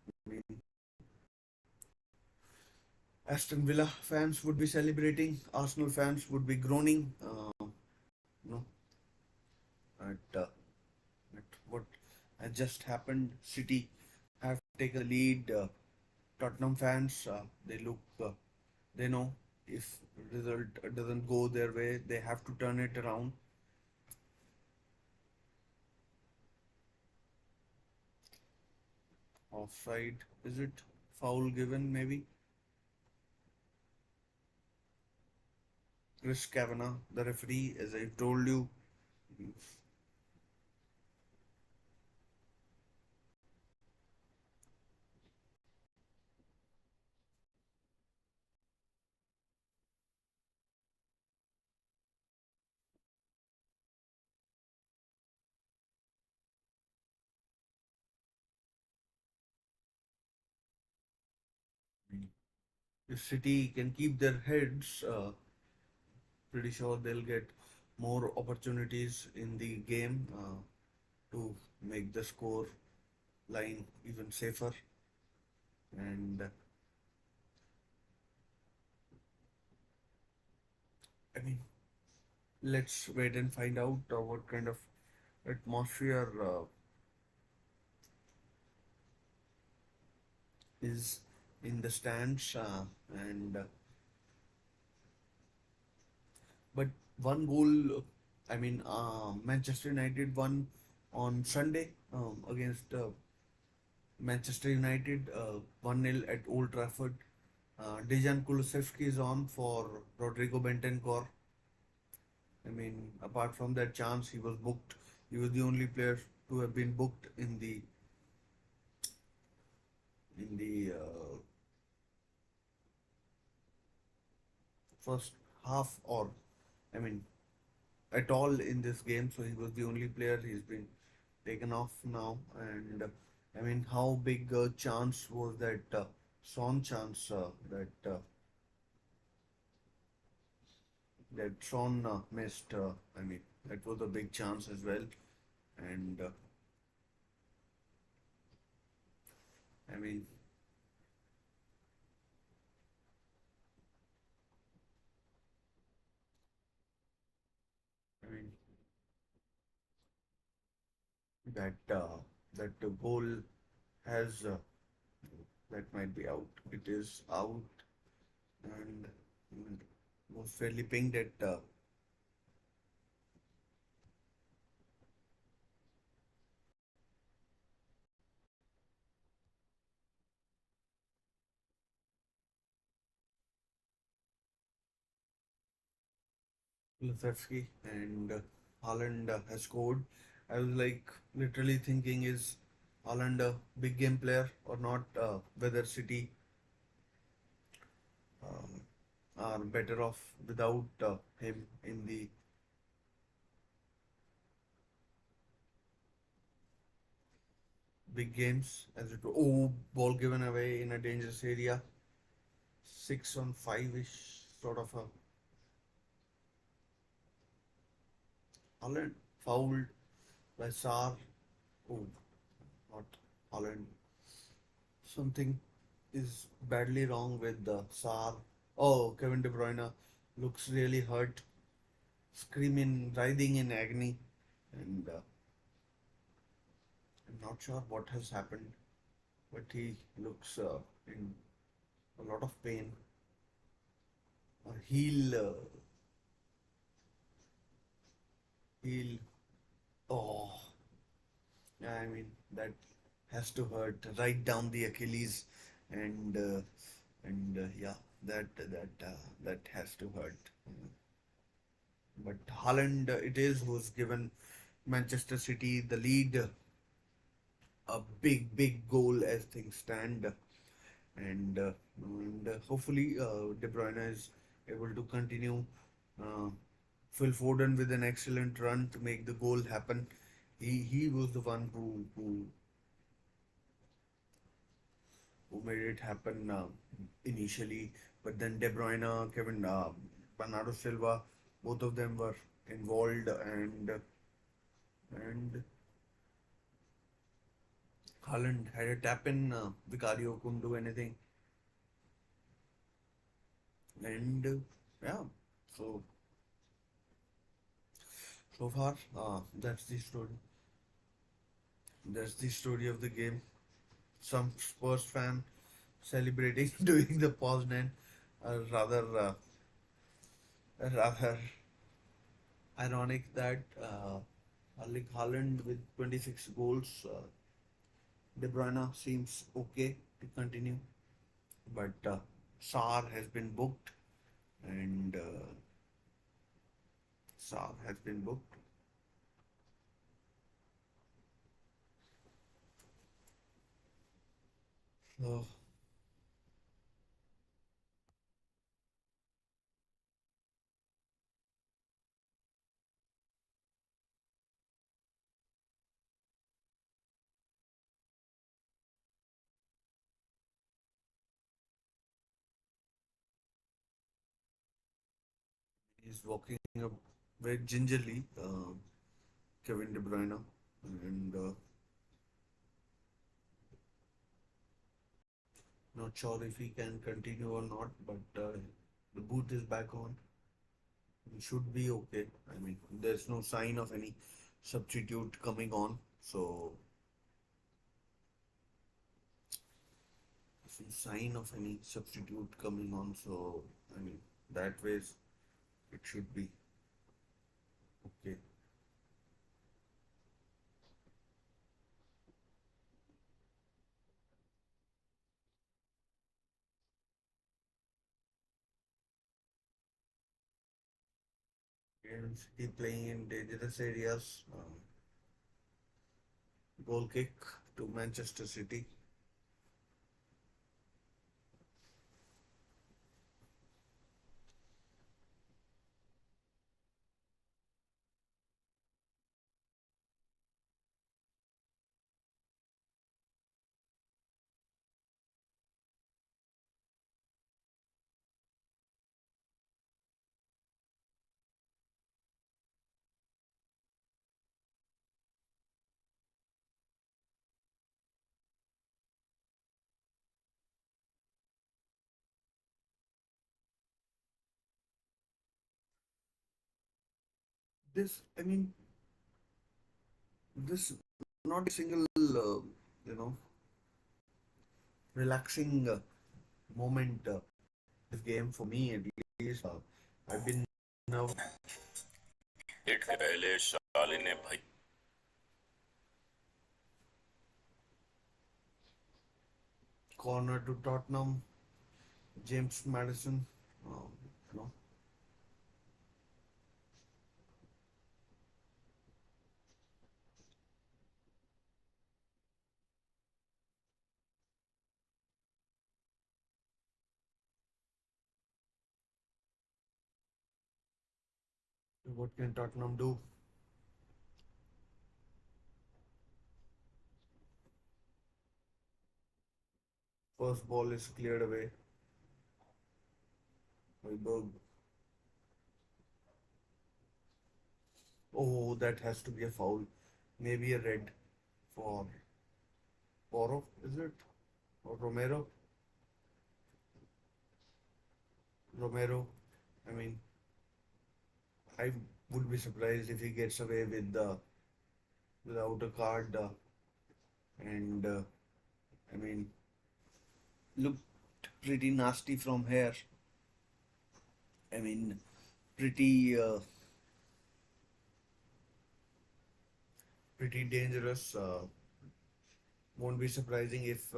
I mean, Aston Villa fans would be celebrating, Arsenal fans would be groaning. No, at, uh, at what has just happened. City have taken the lead. Tottenham fans, they look, they know if result doesn't go their way, they have to turn it around. Offside, is it? Foul given, maybe? Chris Kavanagh, the referee, as I told you. If City can keep their heads, pretty sure they'll get more opportunities in the game to make the score line even safer. And I mean, let's wait and find out what kind of atmosphere is in the stands. And but one goal, I mean, Manchester United won on Sunday against Manchester United 1-0 at Old Trafford. Dejan Kulusevski is on for Rodrigo Bentancur. I mean, apart from that chance, he was booked. He was the only player to have been booked in the first half, or I mean, at all in this game. So he was the only player. He's been taken off now, and I mean, how big a chance was that Son chance that Son missed? I mean, that was a big chance as well, and I mean, I mean that that the goal has that might be out. It is out, and was fairly pinged at Kulusevski, and Haaland has scored. I was like literally thinking, is Haaland a big game player or not? Whether City are better off without him in the big games. As it ball given away in a dangerous area, 6 on 5 ish sort of a Haaland fouled by Sar. Oh, not Haaland. Something is badly wrong with the Sar. Oh, Kevin De Bruyne looks really hurt. screaming, writhing in agony, and I'm not sure what has happened, but he looks in a lot of pain. He'll, he'll, oh, I mean, that has to hurt right down the Achilles, and yeah, that has to hurt. But Haaland, it is who's given Manchester City the lead, a big goal as things stand, and hopefully De Bruyne is able to continue. Uh, Phil Foden with an excellent run to make the goal happen. He was the one who made it happen initially, but then De Bruyne, Kevin, Bernardo Silva, both of them were involved, and Haaland had a tap in. Vicario couldn't do anything, and yeah, so so far that's the story. That's the story of the game. Some Spurs fan celebrating during the pause end, rather ironic that Erling Haaland with 26 goals, De Bruyne seems okay to continue, but Saar has been booked, and Saar has been booked. So he's walking up very gingerly, Kevin De Bruyne, and not sure if he can continue or not, but the boot is back on. He should be okay. I mean, there's no sign of any substitute coming on, so there's no sign of any substitute coming on. So I mean, that ways it should be okay. And City playing in dangerous areas. Goal kick to Manchester City. This, I mean, this not a single, you know, relaxing moment. This game for me at least. I've been now hit के पहले शाली ने भाई corner to Tottenham, James Madison. You know, what can Tottenham do? First ball is cleared away. Højbjerg. Oh, that has to be a foul. Maybe a red for Poro, is it? Or Romero? Romero. I mean, I would be surprised if he gets away with the without a card. And I mean, looked pretty nasty from here. I mean, pretty pretty dangerous. Won't be surprising if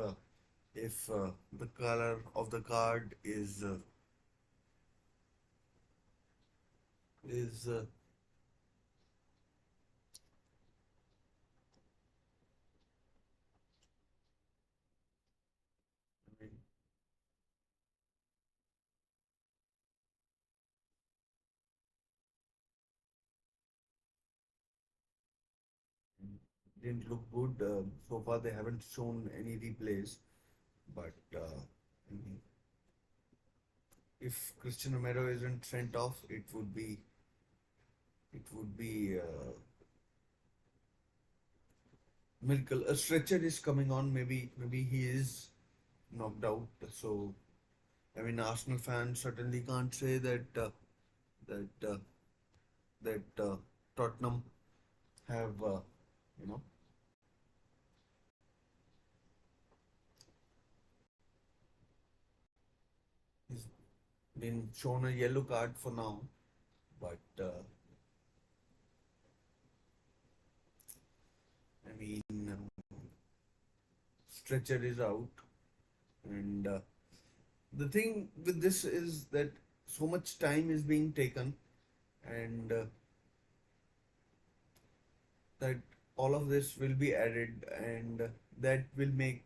the color of the card is I mean, didn't look good. So far, they haven't shown any replays. But I mean, if Christian Romero isn't sent off, it would be miracle. A stretcher is coming on. Maybe he is knocked out. So I mean, Arsenal fans certainly can't say that that Tottenham have you know he's been shown a yellow card for now. But I mean, stretcher is out, and the thing with this is that so much time is being taken, and that all of this will be added, and that will make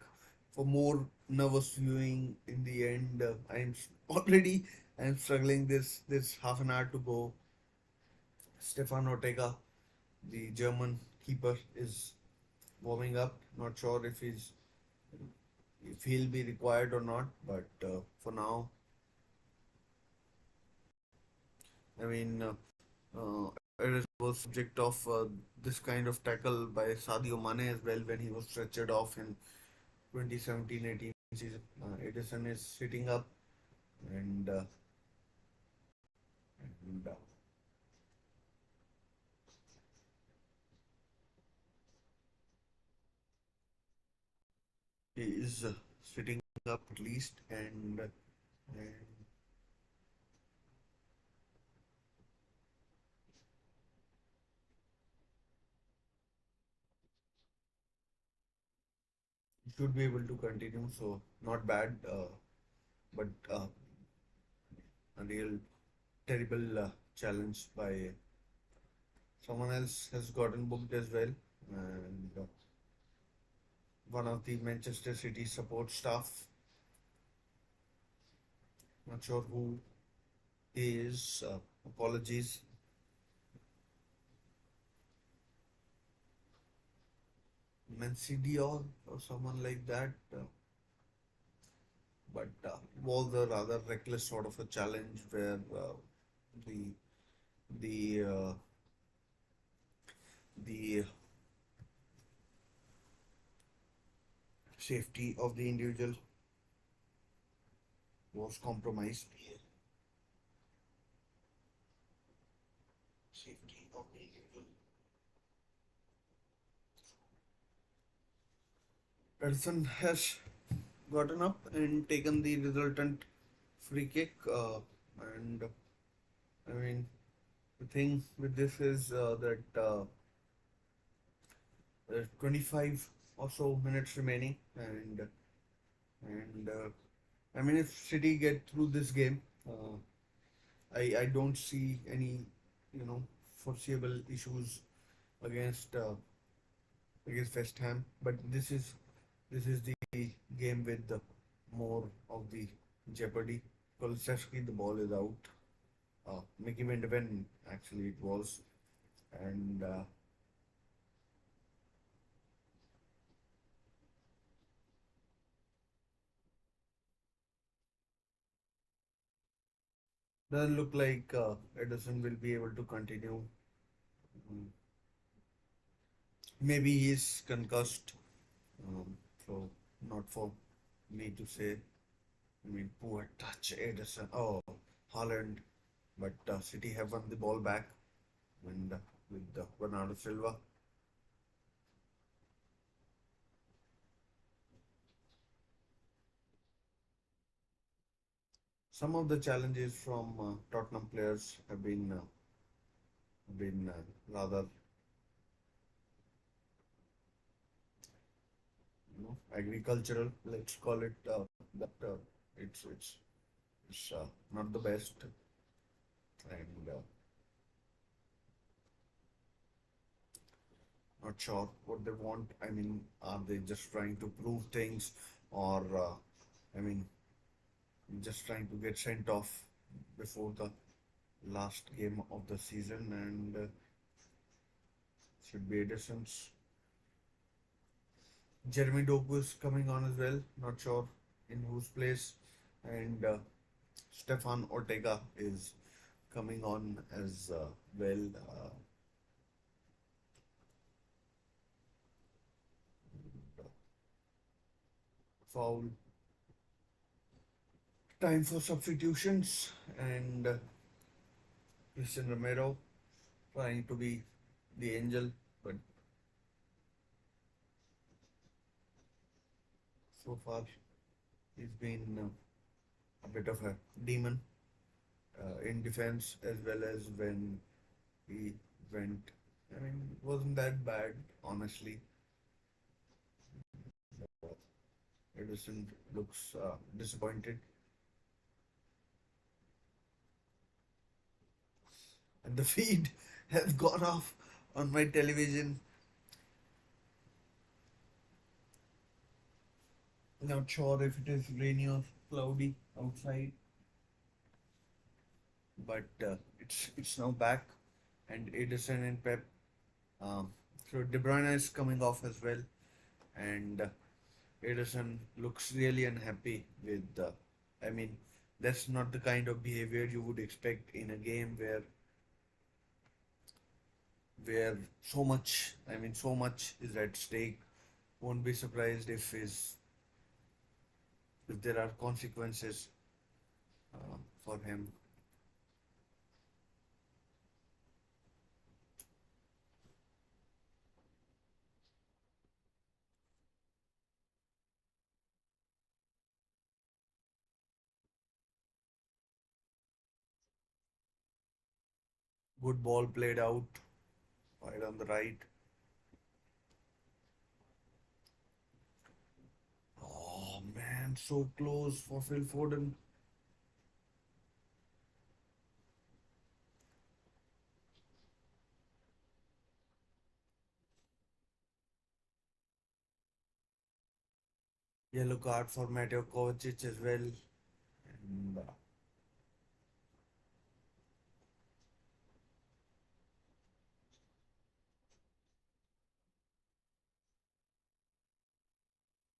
for more nervous viewing in the end. Already I'm struggling. This half an hour to go. Stefan Ortega, the German keeper, is warming up. Not sure if he'll be required or not, but for now, I mean, it was subject of this kind of tackle by Sadio Mane as well when he was stretchered off in 2017-18 season. Edison is sitting up, and and he is sitting up at least, and he should be able to continue. So not bad, but a real terrible challenge by someone else has gotten booked as well, and one of the Manchester City support staff. Not sure who he is. Apologies. Mancidior or someone like that. But was a rather reckless sort of a challenge where the the uh, the safety of the individual was compromised. Safety of the individual. Edson has gotten up and taken the resultant free kick. And I mean, the thing with this is that there's 25 or so minutes remaining, and I mean, if City get through this game, I don't see any foreseeable issues against against West Ham. But this is the game with the more of the jeopardy. Kulusevski, the ball is out. Mickey Van de Ven, actually it was, and doesn't look like Edison will be able to continue. Mm, Maybe he's concussed, so not for me to say. I mean, poor touch, Edison. Oh, Holland, but City have won the ball back. and with Bernardo Silva. Some of the challenges from Tottenham players have been rather, agricultural. Let's call it that. It's not the best, and not sure what they want. I mean, are they just trying to prove things, or I mean, just trying to get sent off before the last game of the season? And should be Edison's. Jeremy Doku is coming on as well. Not sure in whose place, and Stefan Ortega is coming on as well. Foul. Time for substitutions, and Christian Romero trying to be the angel, but so far he's been a bit of a demon in defense as well as when he went. I mean, it wasn't that bad, honestly. Edison looks disappointed, and the feed has gone off on my television. Not sure if it is rainy or cloudy outside, but it's now back, and Edison and Pep. Um, so De Bruyne is coming off as well, and Edison looks really unhappy with. I mean, that's not the kind of behavior you would expect in a game where so much is at stake. Won't be surprised if there are consequences for him. Good ball played out right on the right. Oh man, so close for Phil Foden. Yellow card for Mateo Kovacic as well. And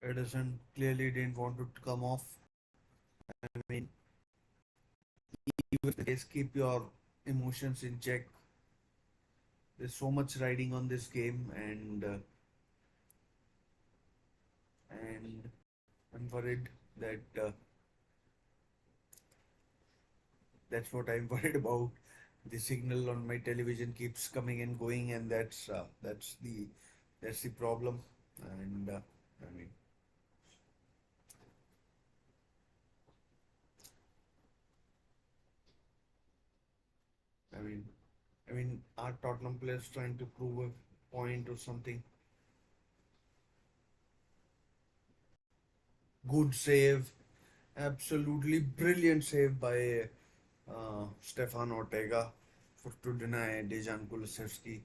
Edison clearly didn't want to come off. I mean, even in case, keep your emotions in check. There's so much riding on this game, and I'm worried that that's what I'm worried about. The signal on my television keeps coming and going, and that's the problem. And I mean, I mean, are Tottenham players trying to prove a point or something? Good save, absolutely brilliant save by Stefan Ortega to deny Dejan Kulusevski.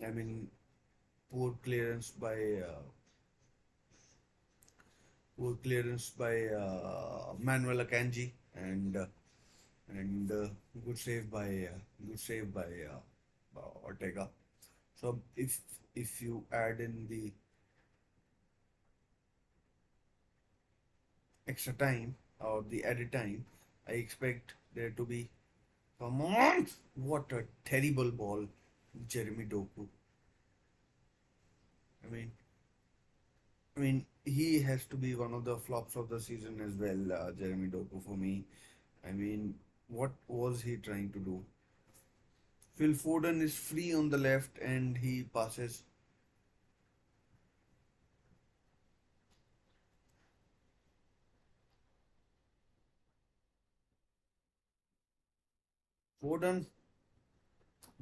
I mean, poor clearance by uh, Manuel Akanji, and good save by Ortega. So if you add in the extra time or the added time, I expect there to be. Come on! What a terrible ball, Jeremy Doku. I mean, he has to be one of the flops of the season as well, Jeremy Doku for me. I mean, what was he trying to do? Phil Foden is free on the left and he passes. Foden,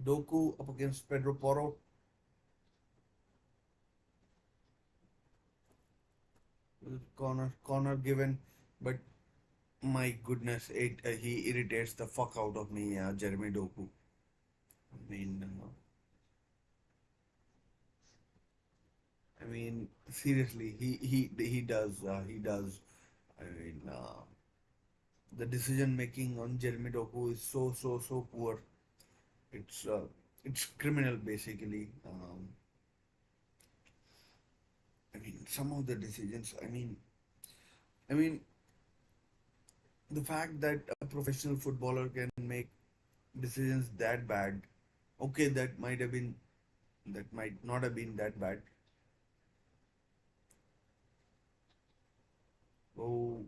Doku up against Pedro Porro. Corner given, but my goodness, it he irritates the fuck out of me, Jeremy Doku. I mean, seriously, he does. I mean, the decision making on Jeremy Doku is so poor. It's uh, it's criminal basically. I mean, some of the decisions. I mean, the fact that a professional footballer can make decisions that bad. Okay, that might not have been that bad. Oh,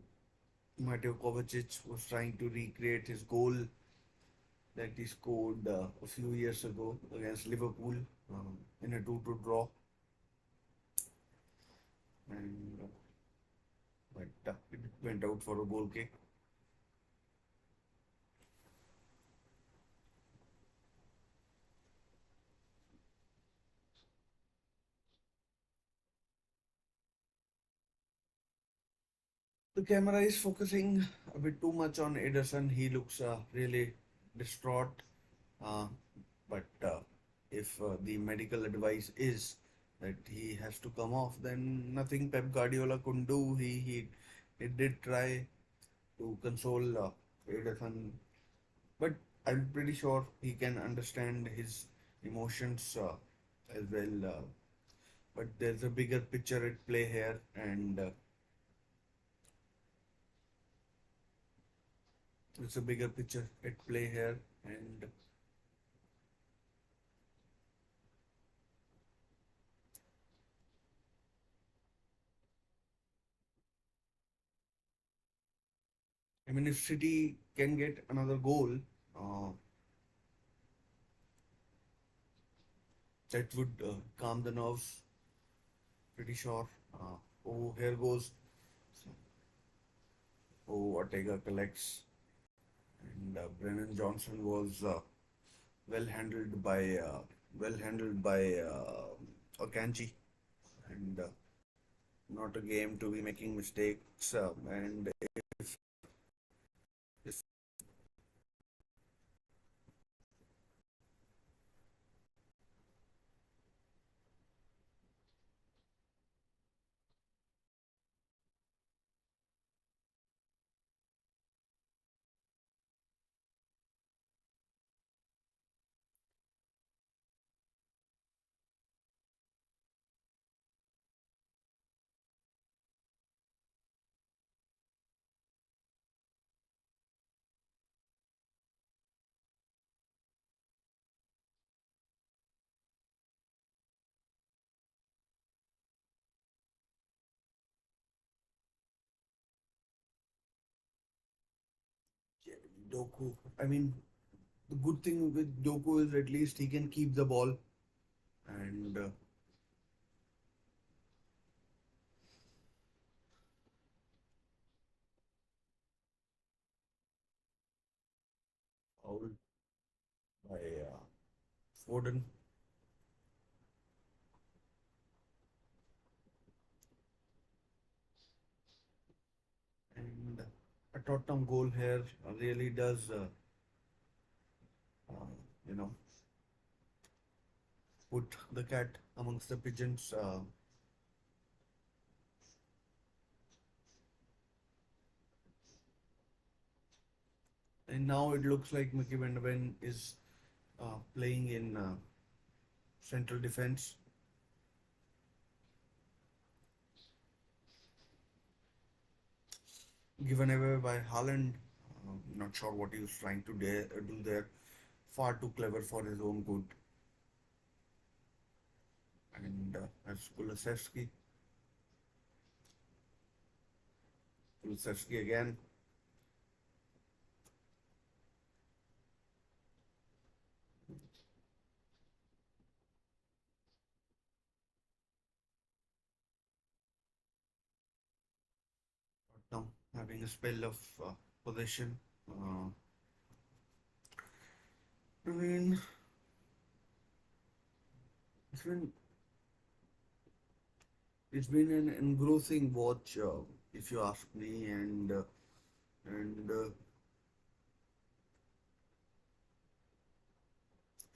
Mateo Kovacic was trying to recreate his goal that he scored a few years ago against Liverpool in a 2-2 draw, and but it went out for a goal kick. The camera is focusing a bit too much on Ederson. He looks really distraught. Uh, but if the medical advice is that he has to come off, then nothing Pep Guardiola couldn't do. He did try to console Ederson, but I'm pretty sure he can understand his emotions as well. But there's a bigger picture at play here, and there's a bigger picture at play here, and I mean, if City can get another goal, uh, that would calm the nerves. Pretty sure. Oh, here goes. Oh, Ortega collects, and Brennan Johnson was well handled by Akanji, and not a game to be making mistakes. And if Doku, I mean, the good thing with Doku is at least he can keep the ball and fouled by Foden. And a Tottenham goal here really does, uh, you know, put the cat amongst the pigeons. And now it looks like Mickey Van Ven is playing in central defense. Given away by Haaland. Not sure what he was trying to do there. Far too clever for his own good. And that's Kulusevski again. Now having a spell of possession. Uh, I mean, it's been it's been an engrossing watch, if you ask me, and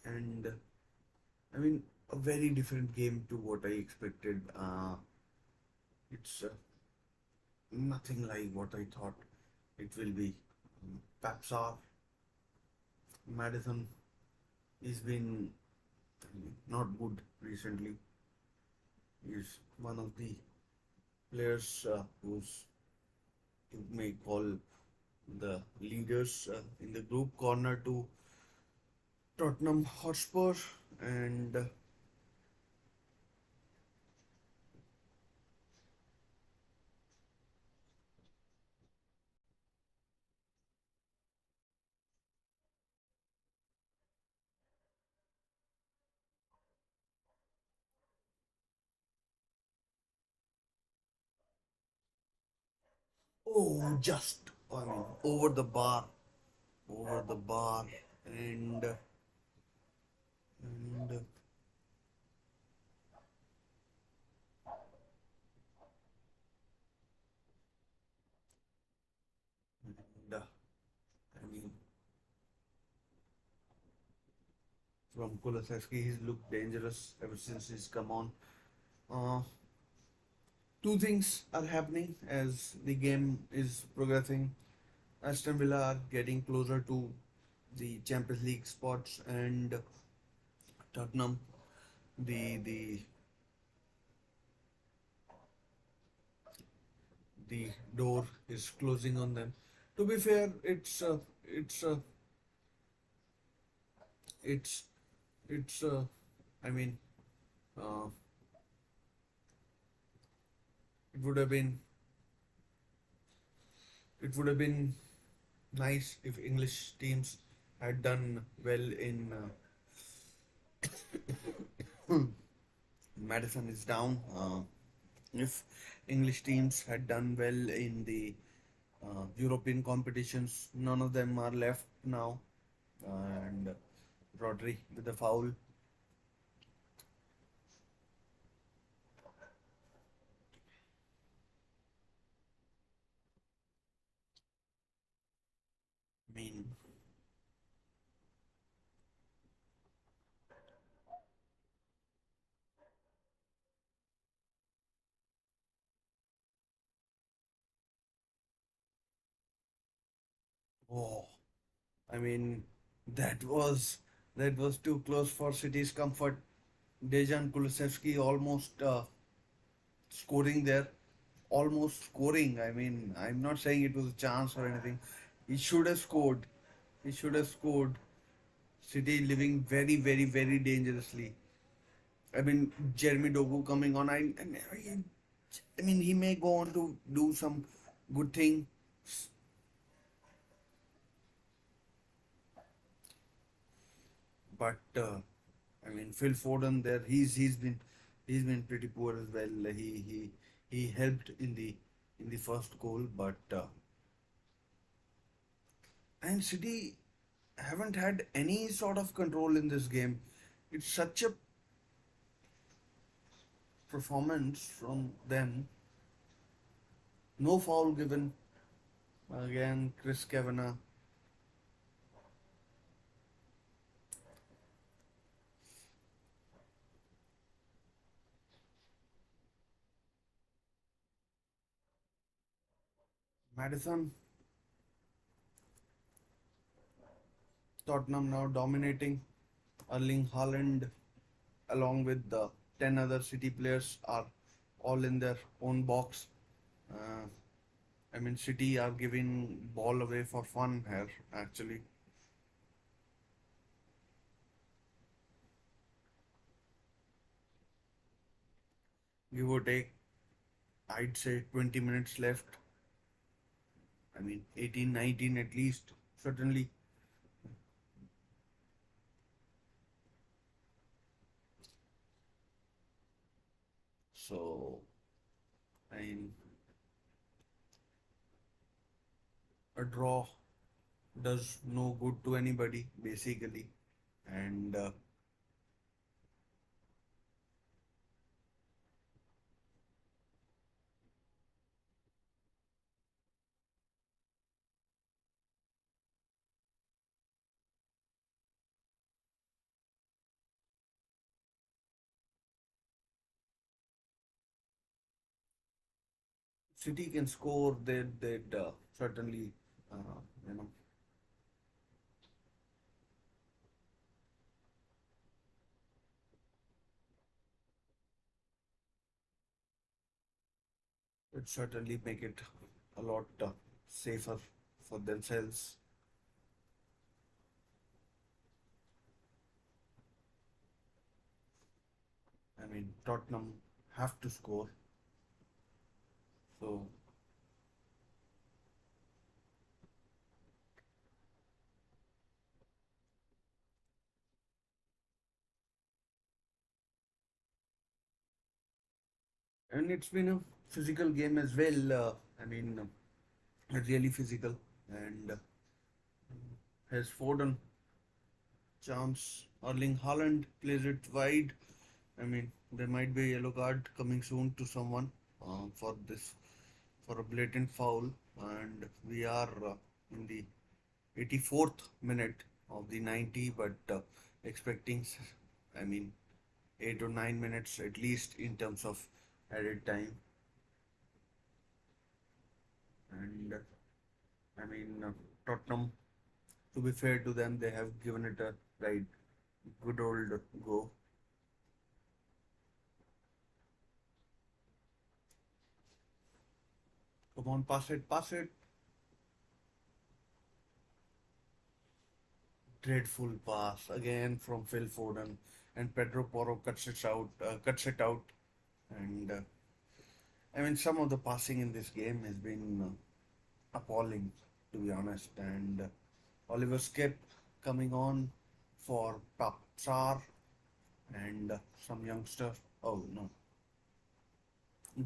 and I mean a very different game to what I expected. It's nothing like what I thought it will be. Papsar, Madison, he's been not good recently. He's one of the players who's you may call the leaders in the group corner to Tottenham Hotspur, and oh, just I mean over the bar, and and I mean from Kulusevski, he's looked dangerous ever since he's come on. Uh, Two things are happening as the game is progressing. Aston Villa are getting closer to the Champions League spots, and Tottenham, the the door is closing on them. To be fair, it's it's I mean uh, it would have been it would have been nice if English teams had done well in Madison is down. If English teams had done well in the European competitions, none of them are left now. And Rodri with a foul. I mean, oh, I mean that was that was too close for City's comfort. Dejan Kulusevski almost scoring there, almost scoring. I mean, I'm not saying it was a chance or anything. He should have scored. He should have scored. City living very, very, very dangerously. I mean, Jeremy Dogu coming on. I mean, he may go on to do some good thing, but I mean, Phil Foden there. He's been pretty poor as well. He helped in the first goal, but and City haven't had any sort of control in this game. It's such a performance from them. No foul given. Again, Chris Kavanagh. Madison, Tottenham now dominating. Erling Haaland, along with the 10 other City players, are all in their own box. Uh, I mean, City are giving ball away for fun here, actually. Give or take, I'd say 20 minutes left. I mean, 18, 19 at least, certainly. So, I mean, A draw does no good to anybody, basically. And City can score, they'd certainly, uh, you know, it'd certainly make it a lot safer for themselves. I mean, Tottenham have to score. So, and it's been a physical game as well. I mean, really physical. And has Foden chance. Erling Haaland plays it wide. I mean, there might be a yellow card coming soon to someone for this, for a blatant foul. And we are in the 84th minute of the 90, but expecting, I mean, 8 or 9 minutes at least in terms of added time. And I mean, Tottenham, to be fair to them, they have given it a right good old go. Come on, pass it, pass it. Dreadful pass again from Phil Foden, and Pedro Porro cuts it out, and I mean some of the passing in this game has been appalling, to be honest. And Oliver Skip coming on for Papsar and some youngster. Oh no,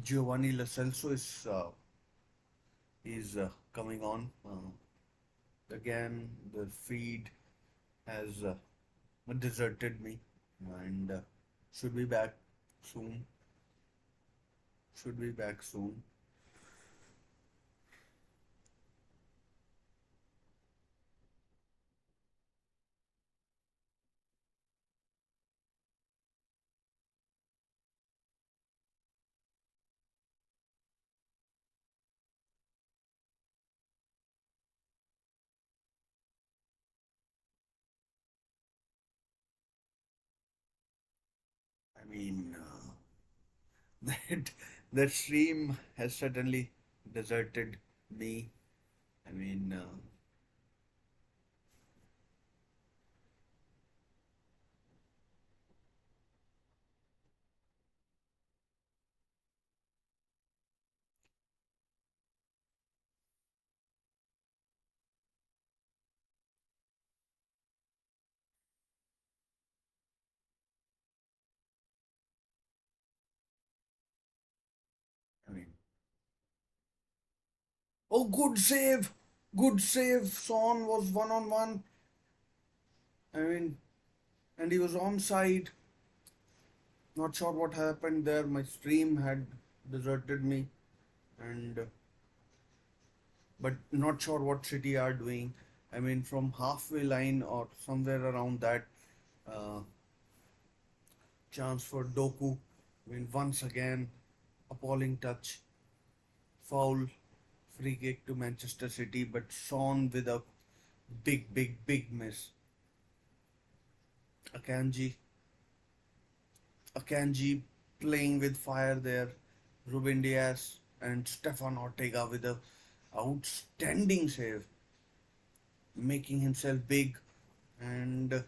Giovanni Lo Celso is coming on again. The feed has deserted me, and should be back soon. Should be back soon. I mean, that that stream has certainly deserted me. I mean, I mean, oh, good save. Son was one on one. I mean, and he was onside. Not sure what happened there. My stream had deserted me, and but not sure what City are doing. I mean, from halfway line or somewhere around that, uh, chance for Doku. I mean, once again, appalling touch, foul, free kick to Manchester City, but Son with a big miss. Akanji, Akanji playing with fire there. Ruben Diaz and Stefan Ortega with a outstanding save, making himself big. And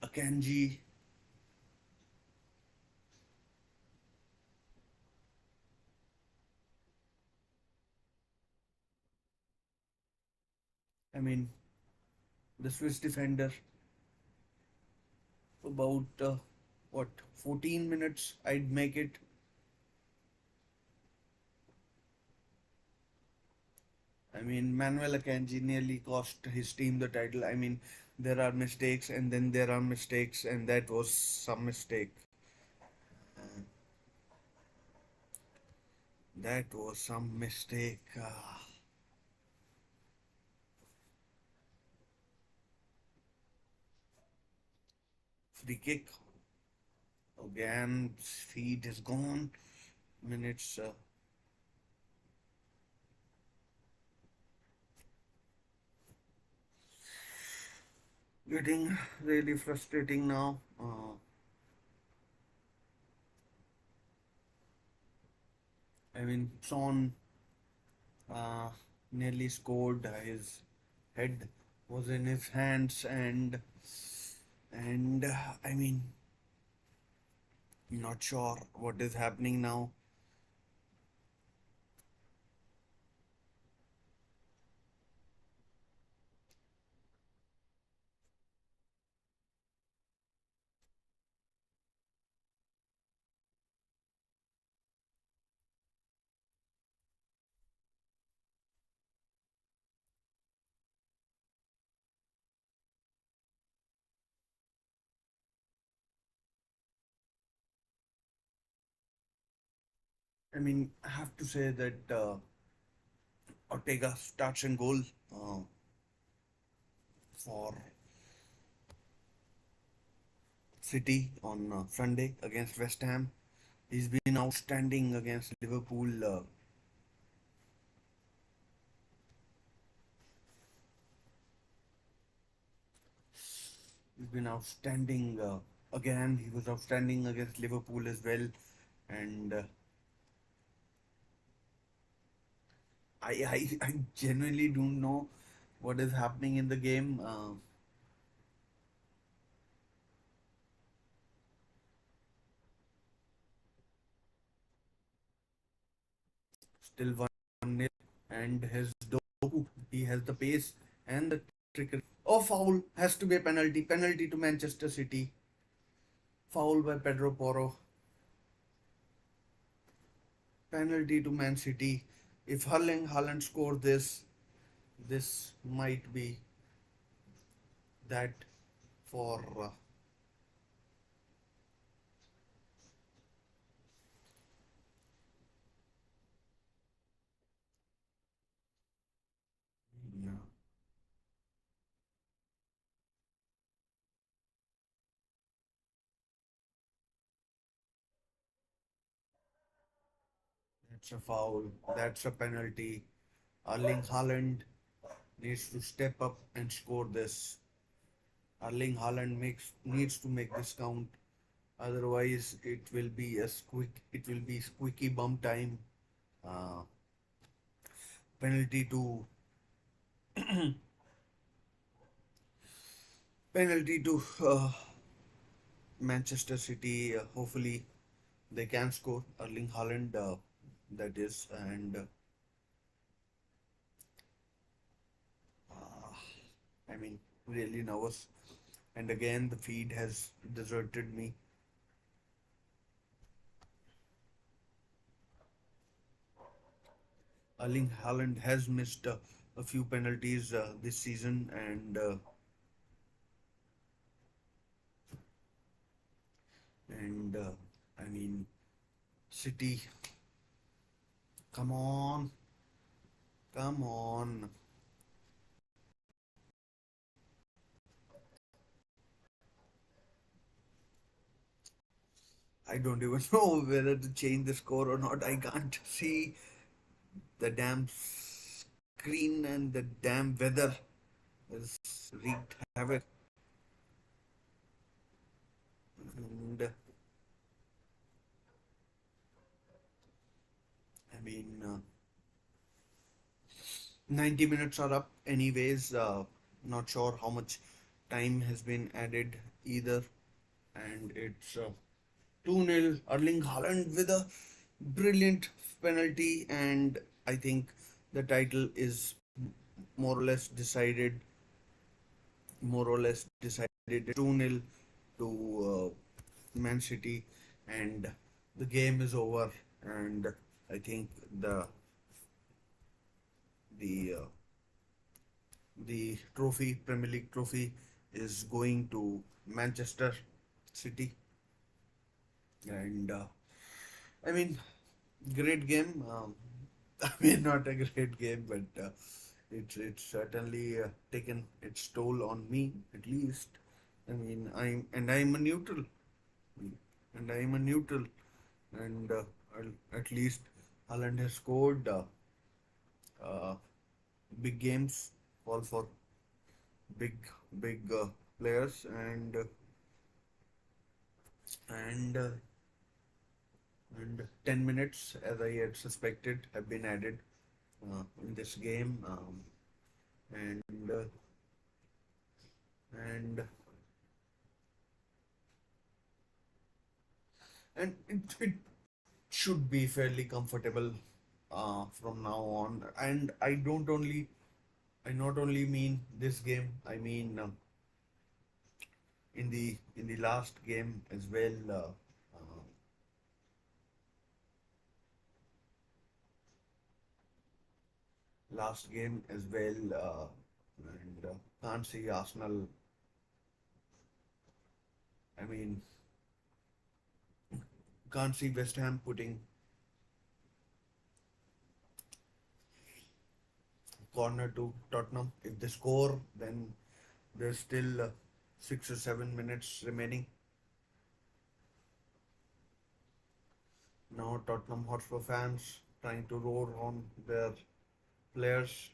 Akanji, I mean, the Swiss defender, about what 14 minutes I'd make it. I mean, Manuel Akanji nearly cost his team the title. I mean, there are mistakes and then there are mistakes, and that was some mistake. That was some mistake. Free kick. Again, feed is gone. Minutes. Getting really frustrating now. I mean, Son uh, nearly scored. His head was in his hands, and I mean, not sure what is happening now. I mean, I have to say that Ortega starts and goal uh, for City on Sunday against West Ham. He's been outstanding against Liverpool. He's been outstanding again. He was outstanding against Liverpool as well, and I genuinely don't know what is happening in the game. Still 1-0, and his Doku, he has the pace and the trickery. Oh, foul, has to be a penalty. Penalty to Manchester City. Foul by Pedro Porro. Penalty to Man City. If Haaland scored this, this might be that for. 'That's a foul. That's a penalty. Erling Haaland needs to step up and score this. Erling Haaland needs to make this count. Otherwise, it will be squeaky bum time. Uh, penalty to penalty to Manchester City. Hopefully, they can score. Erling Haaland, that is, and uh, I mean, really nervous. And again, the feed has deserted me. Erling Haaland has missed a few penalties this season, and I mean, City, come on, come on. I don't even know whether to change the score or not. I can't see the damn screen, and the damn weather has wreaked havoc. And I mean, 90 minutes are up, anyways. Not sure how much time has been added either. And it's 2-0. Erling Haaland with a brilliant penalty, and I think the title is more or less decided. More or less decided 2-0 to Man City, and the game is over. And I think the the trophy, Premier League trophy, is going to Manchester City, and I mean, great game. I mean, not a great game, but it's certainly taken its toll on me at least. I mean, I'm a neutral, and I'm a neutral, and at least Haaland has scored uh, big games, all for big big players, and and 10 minutes, as I had suspected, have been added in this game, and and it should be fairly comfortable from now on. And I not only mean this game, I mean in the last game as well. Last game as well, and can't see Arsenal. I mean, can't see West Ham putting corner to Tottenham. If they score, then there's still 6 or 7 minutes remaining. Now Tottenham Hotspur fans trying to roar on their players.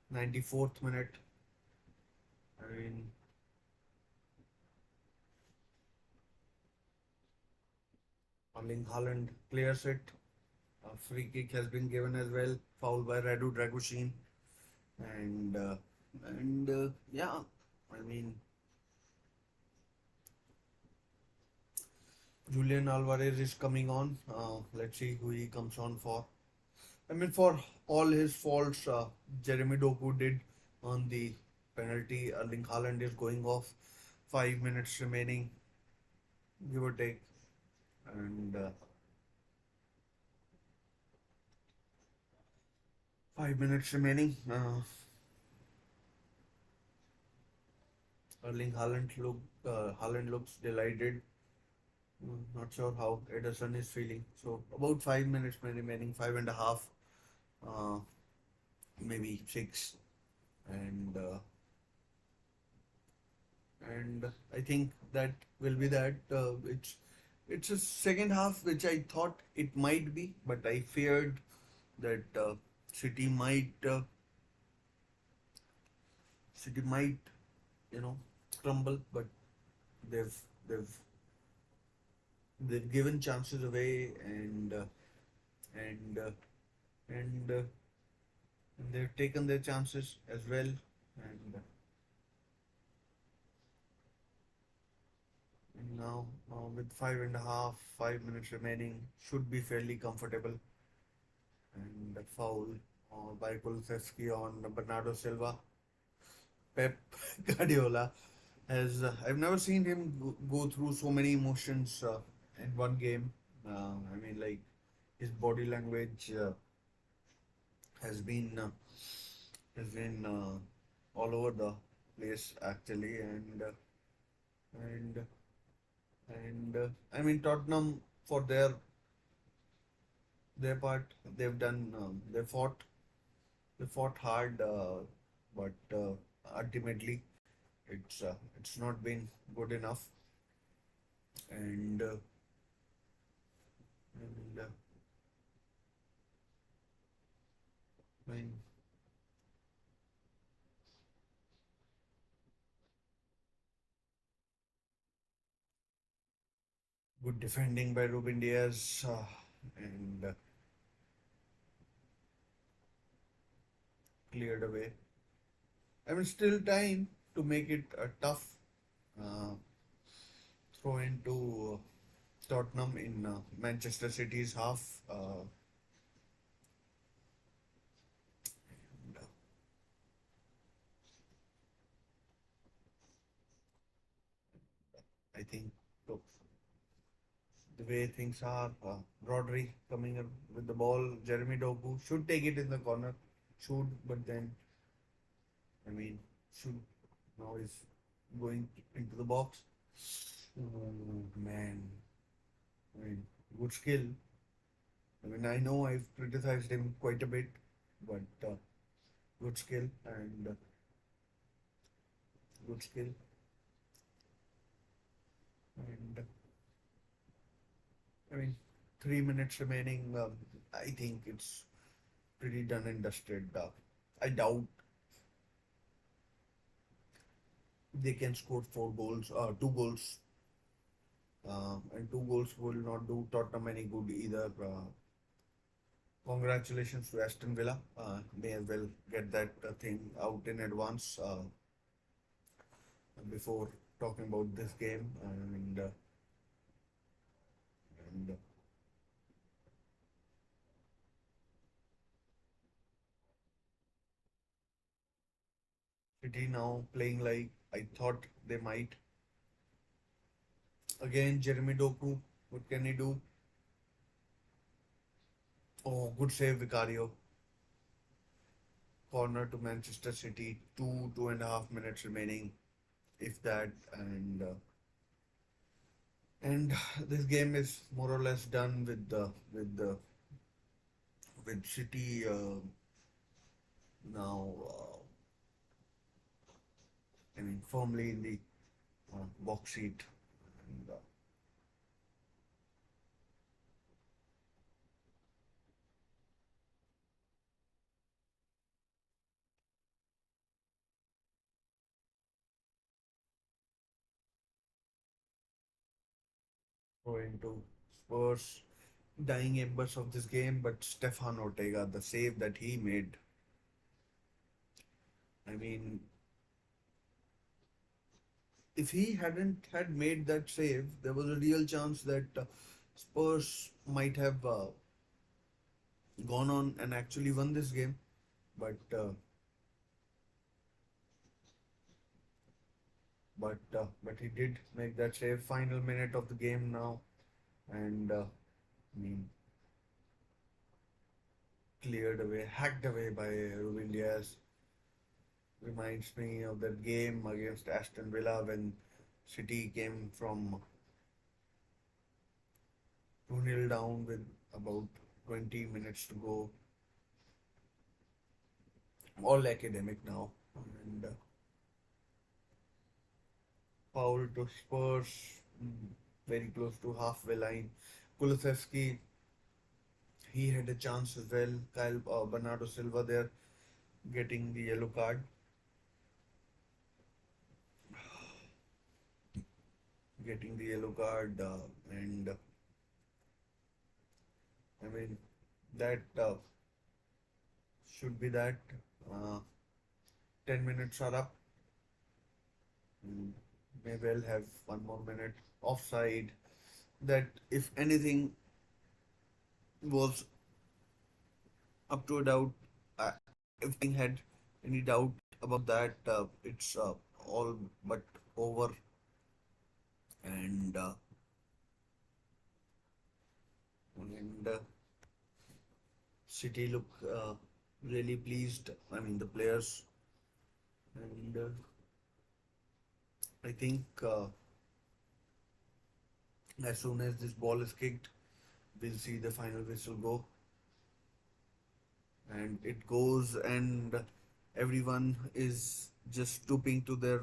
94th minute. I mean, Erling Haaland clears it. A free kick has been given as well. Foul by Radu Dragoshin. And yeah, I mean, Julian Alvarez is coming on. Let's see who he comes on for. I mean, for all his faults, Jeremy Doku did on the penalty. Erling Haaland is going off. 5 minutes remaining, give or take, and 5 minutes remaining. Haaland looks delighted. Not sure how Ederson is feeling. So about 5 minutes remaining, five and a half, uh, maybe six, and uh, and I think that will be that. It's a second half which I thought it might be, but I feared that City might uh, City might you know crumble, but they've they've they've given chances away, and uh, and uh, and they've taken their chances as well, and now with 5 minutes remaining, should be fairly comfortable. And a foul by Kulusevski on Bernardo Silva. Pep Guardiola has I've never seen him go through so many emotions in one game. I mean, like, his body language has been uh, has been all over the place actually, and and I mean, Tottenham, for their part, they've done they fought hard, but ultimately it's not been good enough, and and I mean, good defending by Ruben Diaz, and cleared away. I mean, still time to make it a tough uh, throw into Tottenham in Manchester City's half. And, I think, look, the way things are, Rodri coming up with the ball, Jeremy Doku should take it in the corner. should, but then I mean, should now is going into the box. Oh man, I mean, good skill. I mean, I know I've criticized him quite a bit, but good skill and good skill and I mean, 3 minutes remaining. I think it's pretty done and dusted. I doubt they can score 4 goals, 2 goals, and 2 goals will not do Tottenham any good either. Congratulations to Aston Villa. May as well get that thing out in advance before talking about this game. And City now playing like I thought they might. Again, Jeremy Doku, what can he do? Oh, good save, Vicario. Corner to Manchester City. 2.5 minutes remaining, if that. And this game is more or less done with City now. I mean, firmly in the box seat. And, go into Spurs dying embers of this game, but Stefan Ortega, the save that he made. I mean, if he hadn't had made that save, there was a real chance that Spurs might have gone on and actually won this game. But he did make that save. Final minute of the game now, and I mean cleared away, hacked away by Ruben Diaz. Reminds me of that game against Aston Villa when City came from 2-0 down with about 20 minutes to go. All academic now. And foul to Spurs, very close to halfway line. Kulusevski, he had a chance as well. Kyle Bernardo Silva there getting the yellow card. Getting the yellow card, and I mean, that should be that. Uh, 10 minutes are up. Mm, may well have 1 more minute. Offside. That, if anything, was up to a doubt. Uh, if anything had any doubt about that, it's all but over. And City look really pleased. I mean, the players, and I think as soon as this ball is kicked, we'll see the final whistle go, and it goes, and everyone is just stooping to their,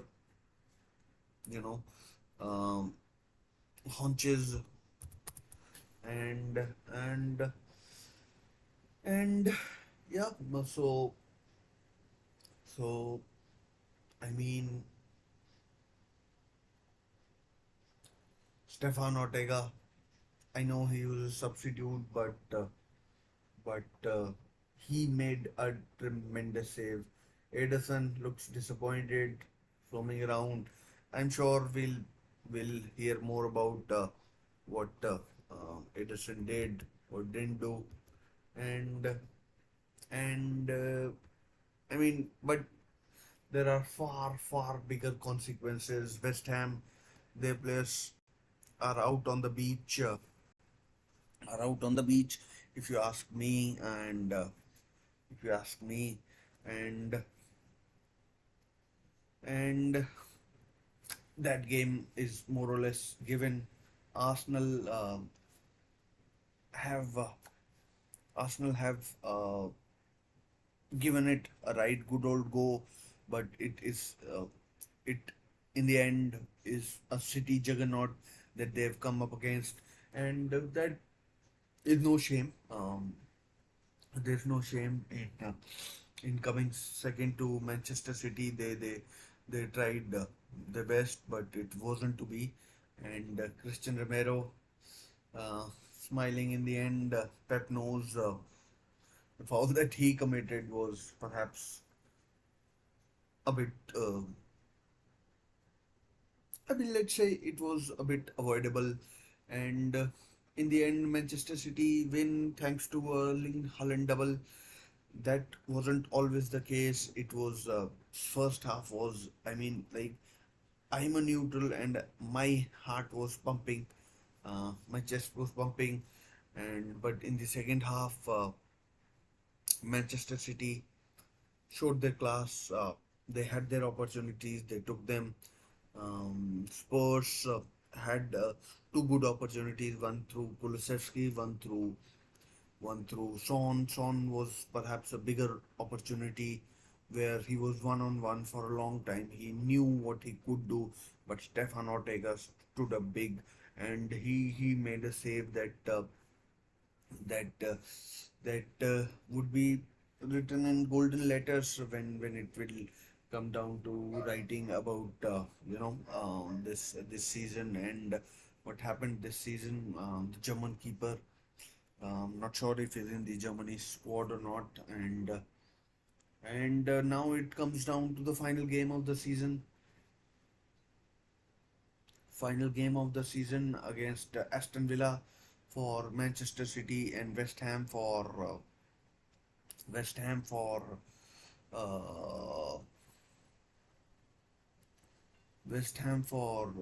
you know, um, haunches, and and and yeah. So I mean, Stefan Ortega. I know he was a substitute, but he made a tremendous save. Ederson looks disappointed, roaming around. I'm sure we'll hear more about what Ederson did or didn't do, and and I mean, but there are far bigger consequences. West Ham, their players are out on the beach. If you ask me, and if you ask me. And and that game is more or less given. Arsenal have Arsenal have given it a right good old go, but it in the end is a City juggernaut that they've come up against, and that is no shame. There's no shame in coming second to Manchester City. They tried their best, but it wasn't to be. And Christian Romero uh, smiling in the end. Pep knows the foul that he committed was perhaps a bit. I mean, let's say it was a bit avoidable, and in the end, Manchester City win thanks to Erling Haaland double. That wasn't always the case. It was first half was, I mean, like, I'm a neutral and my heart was pumping, my chest was pumping, and but in the second half, Manchester City showed their class. They had their opportunities, they took them. Spurs had two good opportunities, one through Kulusevski, one through Son. Son was perhaps a bigger opportunity where he was one on one for a long time. He knew what he could do, but Stefan Ortega stood up big, and he made a save that would be written in golden letters when it will come down to writing about this season and what happened this season. The German keeper, not sure if he's in the Germany squad or not, and now it comes down to the final game of the season against Aston Villa for Manchester City and West Ham for uh, West Ham for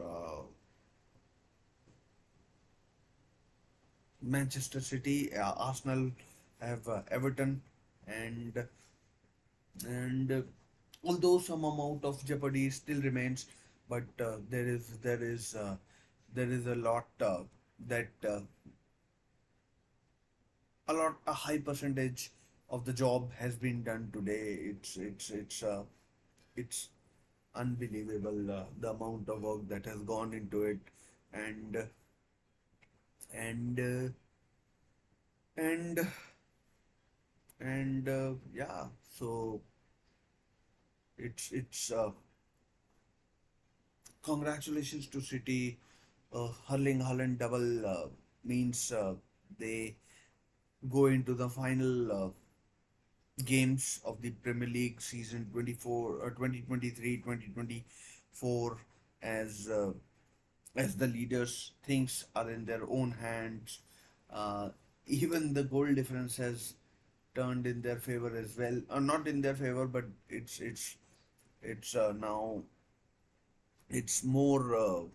Manchester City. Arsenal have Everton, and and although some amount of jeopardy still remains, but there is a lot that a high percentage of the job has been done today. It's unbelievable the amount of work that has gone into it, and and uh, and and yeah. So it's congratulations to City. Hurling Haaland double means they go into the final games of the Premier League season 2023-2024 as uh, as the leaders. Things are in their own hands. Uh, Even the goal difference has turned in their favor as well. Not in their favor, but it's now it's more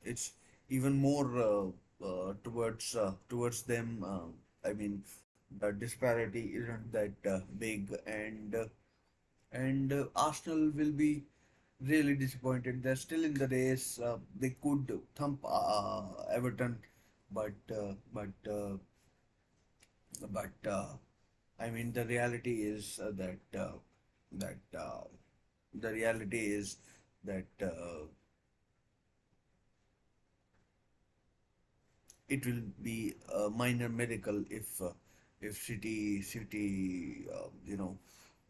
it's even more towards them. I mean, the disparity isn't that big, and Arsenal will be really disappointed. They're still in the race. They could thump Everton, but uh, but uh, but I mean, the reality is that the reality is that it will be a minor miracle if City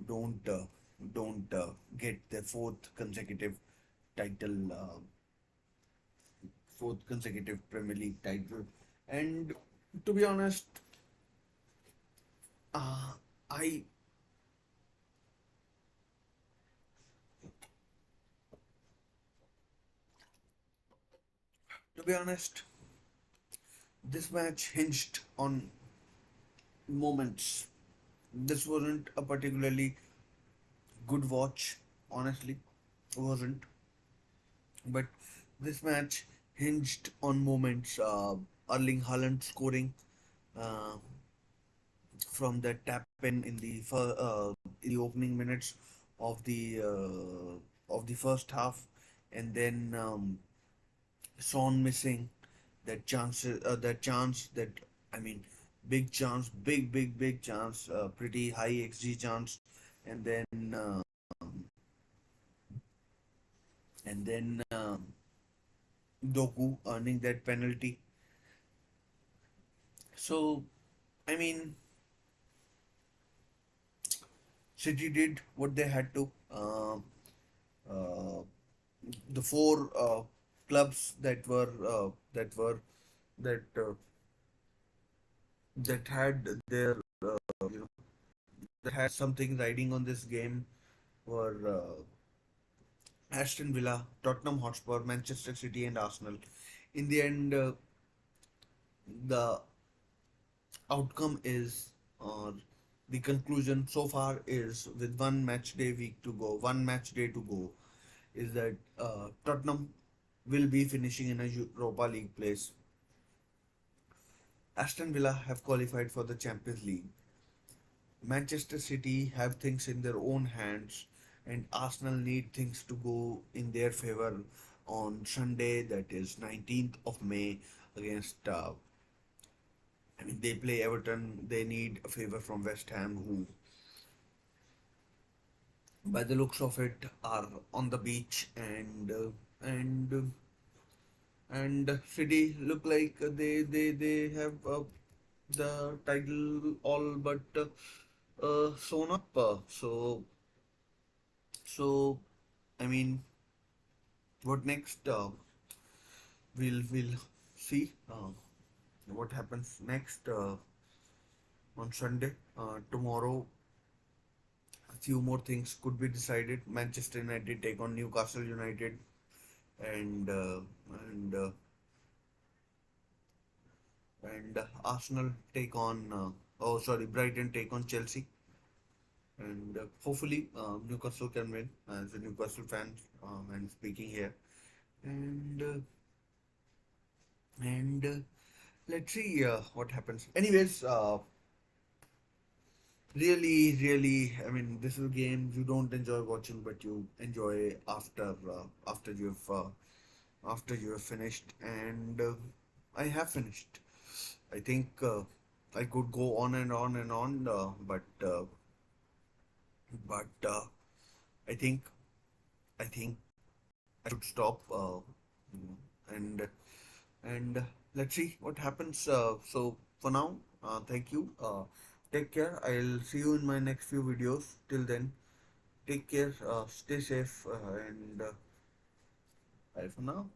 don't don't get their title uh, fourth consecutive Premier League title. And to be honest, uh, I to be honest, this match hinged on moments. This wasn't a particularly good watch, honestly, it wasn't. But this match hinged on moments. Erling Haaland scoring uh, from that tap in the opening minutes of the first half, and then Son missing that chance that I mean big chance, big chance, pretty high XG chance, and then and then Doku earning that penalty. So I mean, City did what they had to. Uh, the four clubs that that had their you know that had something riding on this game were Aston Villa, Tottenham Hotspur, Manchester City, and Arsenal. In the end, the outcome is, or the conclusion so far is, with one match day to go, is that Tottenham will be finishing in a Europa League place. Aston Villa have qualified for the Champions League. Manchester City have things in their own hands, and Arsenal need things to go in their favor on Sunday, that is 19th of May, against. I mean, they play Everton. They need a favor from West Ham, who, by the looks of it, are on the beach, and City look like they have the title all but sewn up. So I mean, what next? We'll see what happens next on Sunday. Tomorrow, a few more things could be decided. Manchester United take on Newcastle United, and uh, and uh, and Arsenal take on. Oh, sorry, Brighton take on Chelsea, and hopefully Newcastle can win. As a Newcastle fan, and speaking here, and and let's see what happens. Anyways, really, I mean, this is a game you don't enjoy watching, but you enjoy after you have finished, and I have finished. I think I could go on and on and on, but I think I think I should stop. And and let's see what happens. So for now, thank you. Take care. I'll see you in my next few videos. Till then, take care. Stay safe. And bye for now.